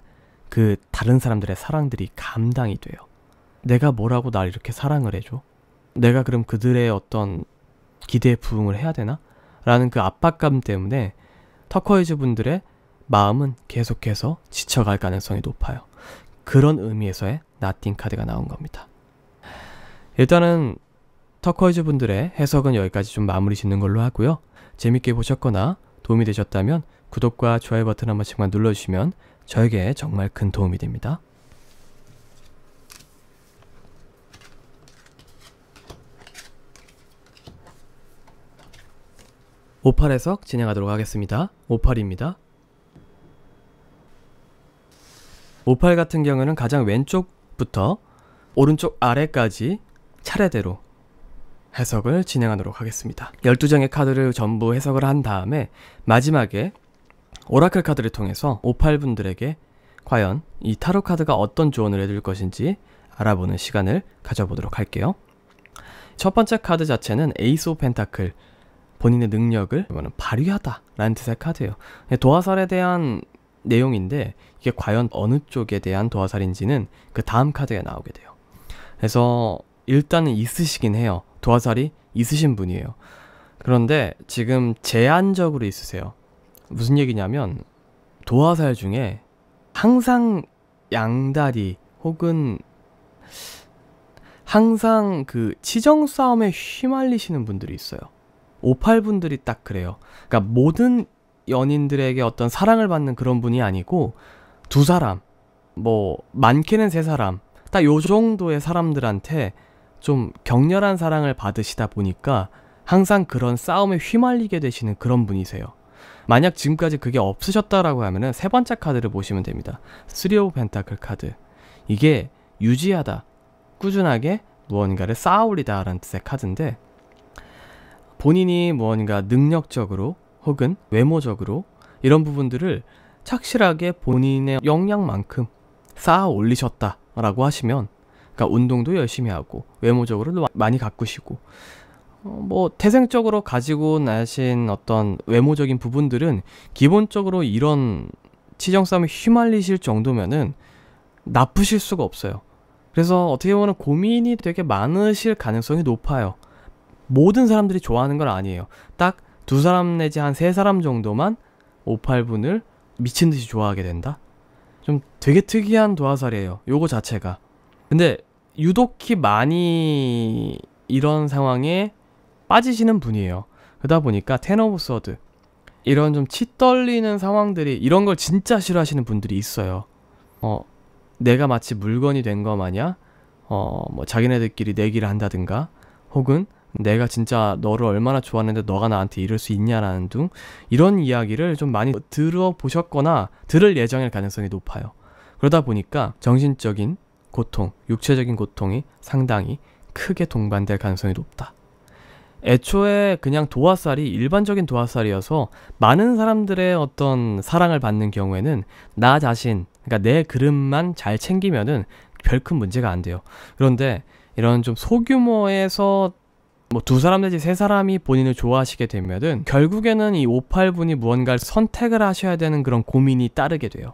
그 다른 사람들의 사랑들이 감당이 돼요. 내가 뭐라고 날 이렇게 사랑을 해줘? 내가 그럼 그들의 어떤 기대에 부응을 해야 되나? 라는 그 압박감 때문에 터커이즈 분들의 마음은 계속해서 지쳐갈 가능성이 높아요. 그런 의미에서의 나띵 카드가 나온 겁니다. 일단은 터커이즈 분들의 해석은 여기까지 좀 마무리 짓는 걸로 하고요. 재밌게 보셨거나 도움이 되셨다면 구독과 좋아요 버튼 한 번씩만 눌러주시면 저에게 정말 큰 도움이 됩니다. 오팔 해석 진행하도록 하겠습니다. 오팔입니다. 오팔 같은 경우는 가장 왼쪽부터 오른쪽 아래까지 차례대로 해석을 진행하도록 하겠습니다. 12장의 카드를 전부 해석을 한 다음에 마지막에 오라클 카드를 통해서 오팔 분들에게 과연 이 타로 카드가 어떤 조언을 해줄 것인지 알아보는 시간을 가져보도록 할게요. 첫 번째 카드 자체는 에이스 오브 펜타클, 본인의 능력을 발휘하다 라는 뜻의 카드예요. 도화살에 대한 내용인데 이게 과연 어느 쪽에 대한 도화살인지는 그 다음 카드에 나오게 돼요. 그래서 일단은 있으시긴 해요. 도화살이 있으신 분이에요. 그런데 지금 제한적으로 있으세요. 무슨 얘기냐면 도화살 중에 항상 양다리 혹은 항상 그 치정 싸움에 휘말리시는 분들이 있어요. 58분들이 딱 그래요. 그러니까 모든 연인들에게 어떤 사랑을 받는 그런 분이 아니고 두 사람, 뭐 많게는 세 사람, 딱 요 정도의 사람들한테 좀 격렬한 사랑을 받으시다 보니까 항상 그런 싸움에 휘말리게 되시는 그런 분이세요. 만약 지금까지 그게 없으셨다라고 하면은 세 번째 카드를 보시면 됩니다. 3 오브 펜타클 카드. 이게 유지하다, 꾸준하게 무언가를 쌓아올리다 라는 뜻의 카드인데, 본인이 무언가 능력적으로 혹은 외모적으로 이런 부분들을 착실하게 본인의 역량만큼 쌓아 올리셨다라고 하시면, 그러니까 운동도 열심히 하고 외모적으로도 많이 가꾸시고 뭐 태생적으로 가지고 나신 어떤 외모적인 부분들은 기본적으로 이런 치정싸움에 휘말리실 정도면은 나쁘실 수가 없어요. 그래서 어떻게 보면 고민이 되게 많으실 가능성이 높아요. 모든 사람들이 좋아하는 건 아니에요. 딱 두 사람 내지 한 세 사람 정도만 58분을 미친듯이 좋아하게 된다? 좀 되게 특이한 도화살이에요. 요거 자체가. 근데 유독히 많이 이런 상황에 빠지시는 분이에요. 그러다 보니까 텐 오브 서드, 이런 좀 치 떨리는 상황들이, 이런 걸 진짜 싫어하시는 분들이 있어요. 내가 마치 물건이 된 거 마냥 뭐 자기네들끼리 내기를 한다든가, 혹은 내가 진짜 너를 얼마나 좋아하는데 너가 나한테 이럴 수 있냐라는 등 이런 이야기를 좀 많이 들어보셨거나 들을 예정일 가능성이 높아요. 그러다 보니까 정신적인 고통, 육체적인 고통이 상당히 크게 동반될 가능성이 높다. 애초에 그냥 도화살이 일반적인 도화살이어서 많은 사람들의 어떤 사랑을 받는 경우에는 나 자신, 그러니까 내 그릇만 잘 챙기면은 별 큰 문제가 안 돼요. 그런데 이런 좀 소규모에서 뭐 두 사람 내지 세 사람이 본인을 좋아하시게 되면은 결국에는 이 58분이 무언가를 선택을 하셔야 되는 그런 고민이 따르게 돼요.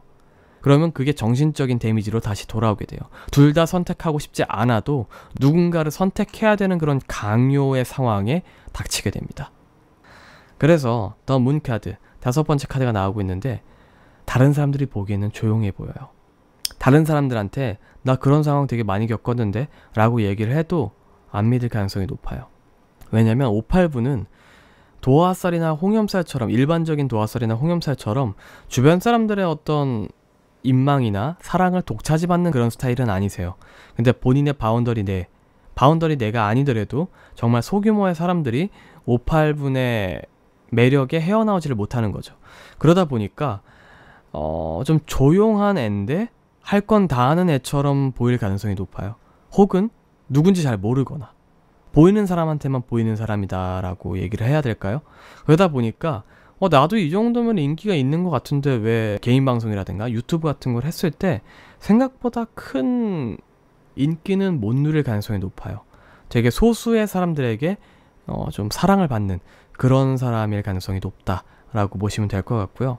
그러면 그게 정신적인 데미지로 다시 돌아오게 돼요. 둘 다 선택하고 싶지 않아도 누군가를 선택해야 되는 그런 강요의 상황에 닥치게 됩니다. 그래서 더 문 카드, 다섯 번째 카드가 나오고 있는데, 다른 사람들이 보기에는 조용해 보여요. 다른 사람들한테 나 그런 상황 되게 많이 겪었는데 라고 얘기를 해도 안 믿을 가능성이 높아요. 왜냐면 58분은 도화살이나 홍염살처럼, 일반적인 도화살이나 홍염살처럼 주변 사람들의 어떤 인망이나 사랑을 독차지받는 그런 스타일은 아니세요. 근데 본인의 바운더리 내가 아니더라도 정말 소규모의 사람들이 58분의 매력에 헤어나오지를 못하는 거죠. 그러다 보니까 좀 조용한 애인데 할 건 다 하는 애처럼 보일 가능성이 높아요. 혹은 누군지 잘 모르거나 보이는 사람한테만 보이는 사람이다 라고 얘기를 해야 될까요? 그러다 보니까 나도 이 정도면 인기가 있는 것 같은데 왜 개인 방송이라든가 유튜브 같은 걸 했을 때 생각보다 큰 인기는 못 누릴 가능성이 높아요. 되게 소수의 사람들에게 좀 사랑을 받는 그런 사람일 가능성이 높다라고 보시면 될 것 같고요.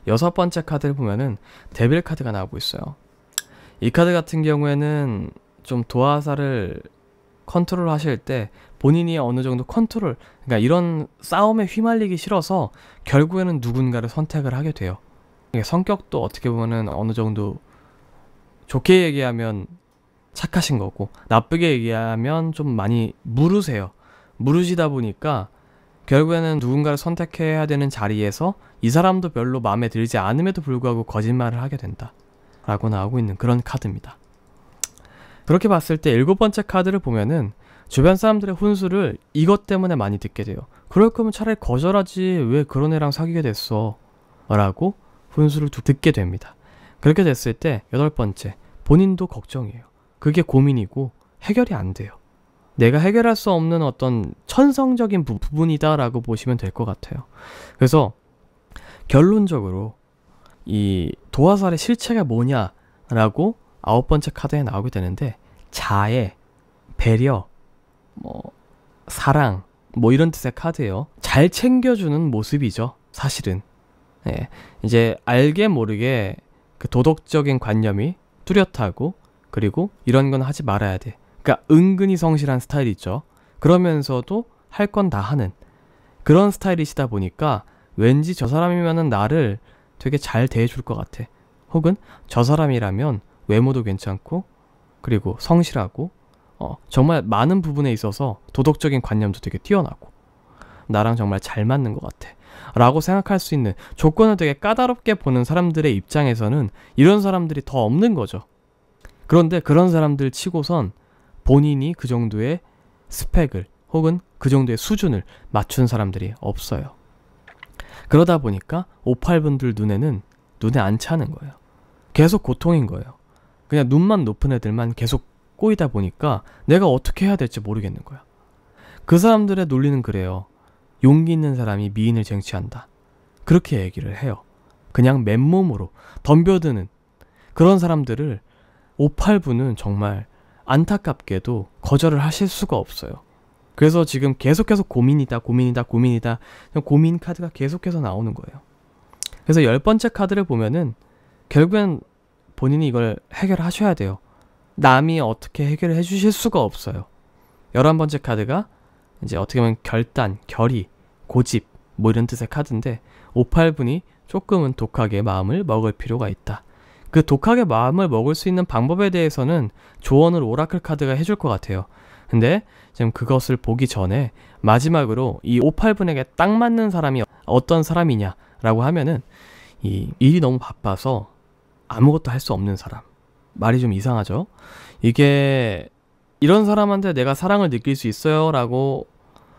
6번째 카드를 보면은 데빌 카드가 나오고 있어요. 이 카드 같은 경우에는 좀 도화살을 컨트롤 하실 때 본인이 어느 정도 그러니까 이런 싸움에 휘말리기 싫어서 결국에는 누군가를 선택을 하게 돼요. 성격도 어떻게 보면은 어느 정도 좋게 얘기하면 착하신 거고, 나쁘게 얘기하면 좀 많이 무르세요. 무르시다 보니까 결국에는 누군가를 선택해야 되는 자리에서 이 사람도 별로 마음에 들지 않음에도 불구하고 거짓말을 하게 된다 라고 나오고 있는 그런 카드입니다. 그렇게 봤을 때 7번째 카드를 보면은 주변 사람들의 훈수를 이것 때문에 많이 듣게 돼요. 그럴 거면 차라리 거절하지 왜 그런 애랑 사귀게 됐어 라고 훈수를 듣게 됩니다. 그렇게 됐을 때 8번째, 본인도 걱정이에요. 그게 고민이고 해결이 안 돼요. 내가 해결할 수 없는 어떤 천성적인 부분이다 라고 보시면 될 것 같아요. 그래서 결론적으로 이 도화살의 실체가 뭐냐라고 9번째 카드에 나오게 되는데, 자애, 배려, 사랑, 이런 뜻의 카드예요. 잘 챙겨주는 모습이죠, 사실은. 예, 이제 알게 모르게 그 도덕적인 관념이 뚜렷하고, 그리고 이런 건 하지 말아야 돼. 그러니까 은근히 성실한 스타일이 있죠. 그러면서도 할 건 다 하는 그런 스타일이시다 보니까 왠지 저 사람이면은 나를 되게 잘 대해줄 것 같아. 혹은 저 사람이라면 외모도 괜찮고, 그리고 성실하고, 정말 많은 부분에 있어서 도덕적인 관념도 되게 뛰어나고 나랑 정말 잘 맞는 것 같아 라고 생각할 수 있는 조건을 되게 까다롭게 보는 사람들의 입장에서는 이런 사람들이 더 없는 거죠. 그런데 그런 사람들 치고선 본인이 그 정도의 스펙을 혹은 그 정도의 수준을 맞춘 사람들이 없어요. 그러다 보니까 58분들 눈에 안 차는 거예요. 계속 고통인 거예요. 그냥 눈만 높은 애들만 계속 꼬이다 보니까 내가 어떻게 해야 될지 모르겠는 거야. 그 사람들의 논리는 그래요. 용기 있는 사람이 미인을 쟁취한다. 그렇게 얘기를 해요. 그냥 맨몸으로 덤벼드는 그런 사람들을 58분은 정말 안타깝게도 거절을 하실 수가 없어요. 그래서 지금 계속해서 고민이다 고민 카드가 계속해서 나오는 거예요. 그래서 10번째 카드를 보면은 결국엔 본인이 이걸 해결하셔야 돼요. 남이 어떻게 해결을 해주실 수가 없어요. 11번째 카드가 이제 어떻게 보면 결단, 결의, 고집 이런 뜻의 카드인데, 58분이 조금은 독하게 마음을 먹을 필요가 있다. 그 독하게 마음을 먹을 수 있는 방법에 대해서는 조언을 오라클 카드가 해줄 것 같아요. 근데 지금 그것을 보기 전에 마지막으로 이 58분에게 딱 맞는 사람이 어떤 사람이냐라고 하면은, 이 일이 너무 바빠서 아무것도 할 수 없는 사람. 말이 좀 이상하죠? 이게 이런 사람한테 내가 사랑을 느낄 수 있어요 라고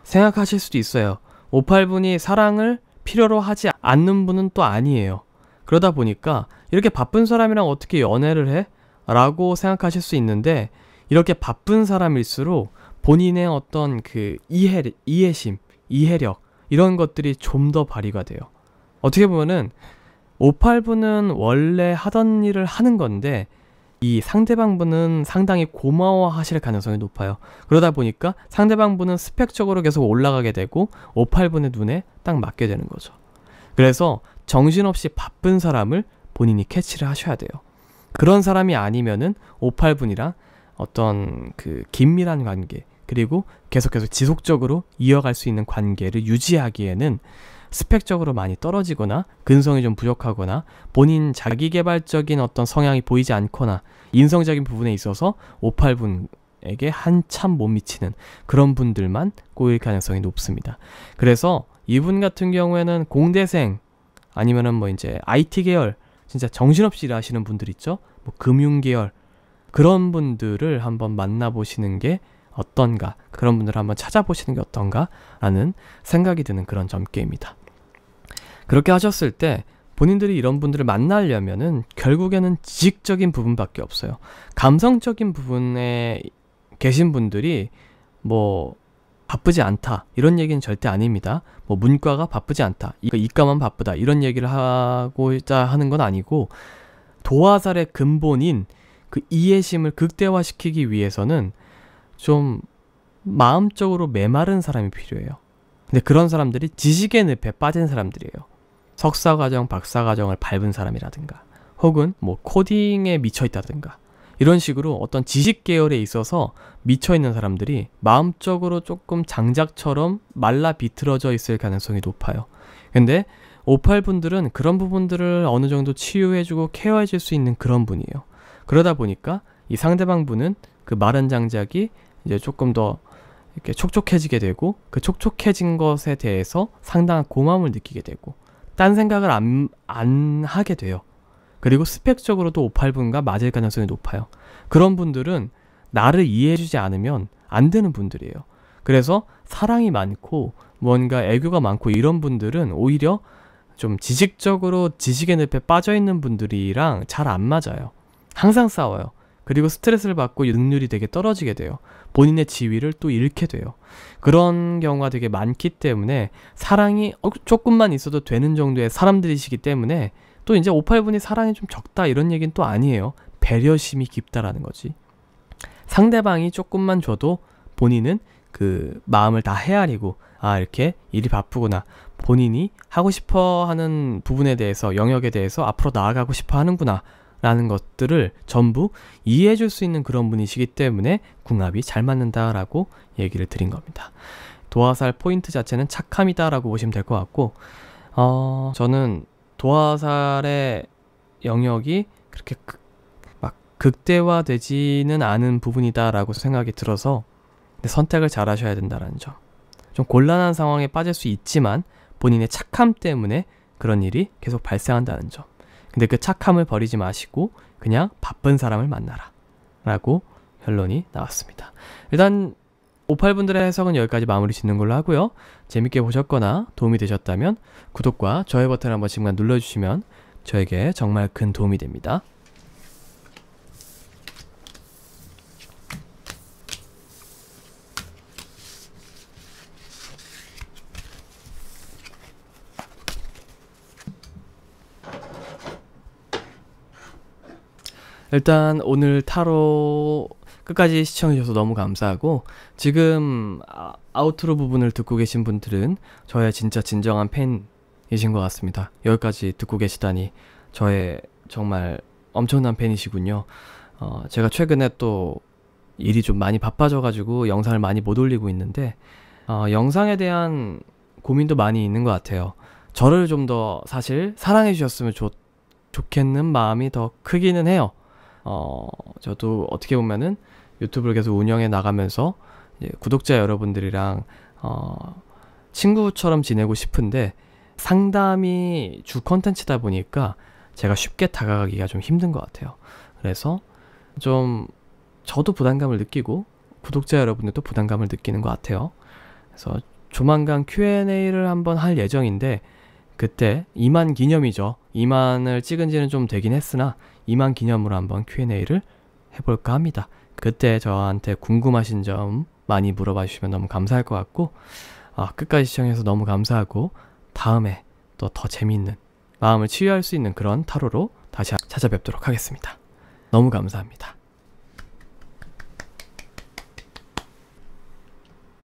생각하실 수도 있어요. 58분이 사랑을 필요로 하지 않는 분은 또 아니에요. 그러다 보니까 이렇게 바쁜 사람이랑 어떻게 연애를 해? 라고 생각하실 수 있는데, 이렇게 바쁜 사람일수록 본인의 어떤 그 이해심, 이해력 이런 것들이 좀 더 발휘가 돼요. 어떻게 보면은 58분은 원래 하던 일을 하는 건데 이 상대방분은 상당히 고마워하실 가능성이 높아요. 그러다 보니까 상대방분은 스펙적으로 계속 올라가게 되고 58분의 눈에 딱 맞게 되는 거죠. 그래서 정신없이 바쁜 사람을 본인이 캐치를 하셔야 돼요. 그런 사람이 아니면은 58분이랑 어떤 그 긴밀한 관계, 그리고 계속해서 지속적으로 이어갈 수 있는 관계를 유지하기에는 스펙적으로 많이 떨어지거나 근성이 좀 부족하거나 본인 자기개발적인 어떤 성향이 보이지 않거나 인성적인 부분에 있어서 58분에게 한참 못 미치는 그런 분들만 꼬일 가능성이 높습니다. 그래서 이분 같은 경우에는 공대생 아니면은 이제 IT 계열 진짜 정신없이 일하시는 분들 있죠? 금융 계열 그런 분들을 한번 만나보시는 게 어떤가, 그런 분들을 한번 찾아보시는 게 어떤가 라는 생각이 드는 그런 점괘입니다. 그렇게 하셨을 때 본인들이 이런 분들을 만나려면은 결국에는 지식적인 부분밖에 없어요. 감성적인 부분에 계신 분들이 바쁘지 않다 이런 얘기는 절대 아닙니다. 문과가 바쁘지 않다, 이과만 바쁘다 이런 얘기를 하고자 하는 건 아니고, 도화살의 근본인 그 이해심을 극대화시키기 위해서는 좀 마음적으로 메마른 사람이 필요해요. 근데 그런 사람들이 지식의 늪에 빠진 사람들이에요. 석사과정, 박사과정을 밟은 사람이라든가 혹은 뭐 코딩에 미쳐있다든가 이런 식으로 어떤 지식 계열에 있어서 미쳐있는 사람들이 마음적으로 조금 장작처럼 말라 비틀어져 있을 가능성이 높아요. 근데 58분들은 그런 부분들을 어느 정도 치유해주고 케어해줄 수 있는 그런 분이에요. 그러다 보니까 이 상대방 분은 그 마른 장작이 이제 조금 더 이렇게 촉촉해지게 되고 그 촉촉해진 것에 대해서 상당한 고마움을 느끼게 되고 딴 생각을 안 하게 돼요. 그리고 스펙적으로도 58분과 맞을 가능성이 높아요. 그런 분들은 나를 이해해주지 않으면 안 되는 분들이에요. 그래서 사랑이 많고 뭔가 애교가 많고 이런 분들은 오히려 좀 지식적으로 지식의 늪에 빠져있는 분들이랑 잘 안 맞아요. 항상 싸워요. 그리고 스트레스를 받고 능률이 되게 떨어지게 돼요. 본인의 지위를 또 잃게 돼요. 그런 경우가 되게 많기 때문에 사랑이 조금만 있어도 되는 정도의 사람들이시기 때문에 또 이제 58분이 사랑이 좀 적다 이런 얘기는 또 아니에요. 배려심이 깊다라는 거지. 상대방이 조금만 줘도 본인은 그 마음을 다 헤아리고 아 이렇게 일이 바쁘구나. 본인이 하고 싶어 하는 부분에 대해서 영역에 대해서 앞으로 나아가고 싶어 하는구나 라는 것들을 전부 이해해 줄 수 있는 그런 분이시기 때문에 궁합이 잘 맞는다라고 얘기를 드린 겁니다. 도화살 포인트 자체는 착함이다 라고 보시면 될 것 같고 저는 도화살의 영역이 그렇게 막 극대화되지는 않은 부분이다 라고 생각이 들어서 선택을 잘 하셔야 된다는 점. 좀 곤란한 상황에 빠질 수 있지만 본인의 착함 때문에 그런 일이 계속 발생한다는 점. 근데 그 착함을 버리지 마시고 그냥 바쁜 사람을 만나라 라고 결론이 나왔습니다. 일단 58분들의 해석은 여기까지 마무리 짓는 걸로 하고요. 재밌게 보셨거나 도움이 되셨다면 구독과 좋아요 버튼 한번 지금 눌러주시면 저에게 정말 큰 도움이 됩니다. 일단 오늘 타로 끝까지 시청해주셔서 너무 감사하고 지금 아우트로 부분을 듣고 계신 분들은 저의 진짜 진정한 팬이신 것 같습니다. 여기까지 듣고 계시다니 저의 정말 엄청난 팬이시군요. 제가 최근에 또 일이 좀 많이 바빠져가지고 영상을 많이 못 올리고 있는데 영상에 대한 고민도 많이 있는 것 같아요. 저를 좀 더 사실 사랑해 주셨으면 좋겠는 마음이 더 크기는 해요. 저도 어떻게 보면은 유튜브를 계속 운영해 나가면서 이제 구독자 여러분들이랑 친구처럼 지내고 싶은데 상담이 주 컨텐츠다 보니까 제가 쉽게 다가가기가 좀 힘든 것 같아요. 그래서 좀 저도 부담감을 느끼고 구독자 여러분들도 부담감을 느끼는 것 같아요. 그래서 조만간 Q&A를 한번 할 예정인데 그때 2만 기념이죠. 2만을 찍은 지는 좀 되긴 했으나 2만 기념으로 한번 Q&A를 해볼까 합니다. 그때 저한테 궁금하신 점 많이 물어봐 주시면 너무 감사할 것 같고 끝까지 시청해서 너무 감사하고 다음에 또 더 재미있는 마음을 치유할 수 있는 그런 타로로 다시 찾아뵙도록 하겠습니다. 너무 감사합니다.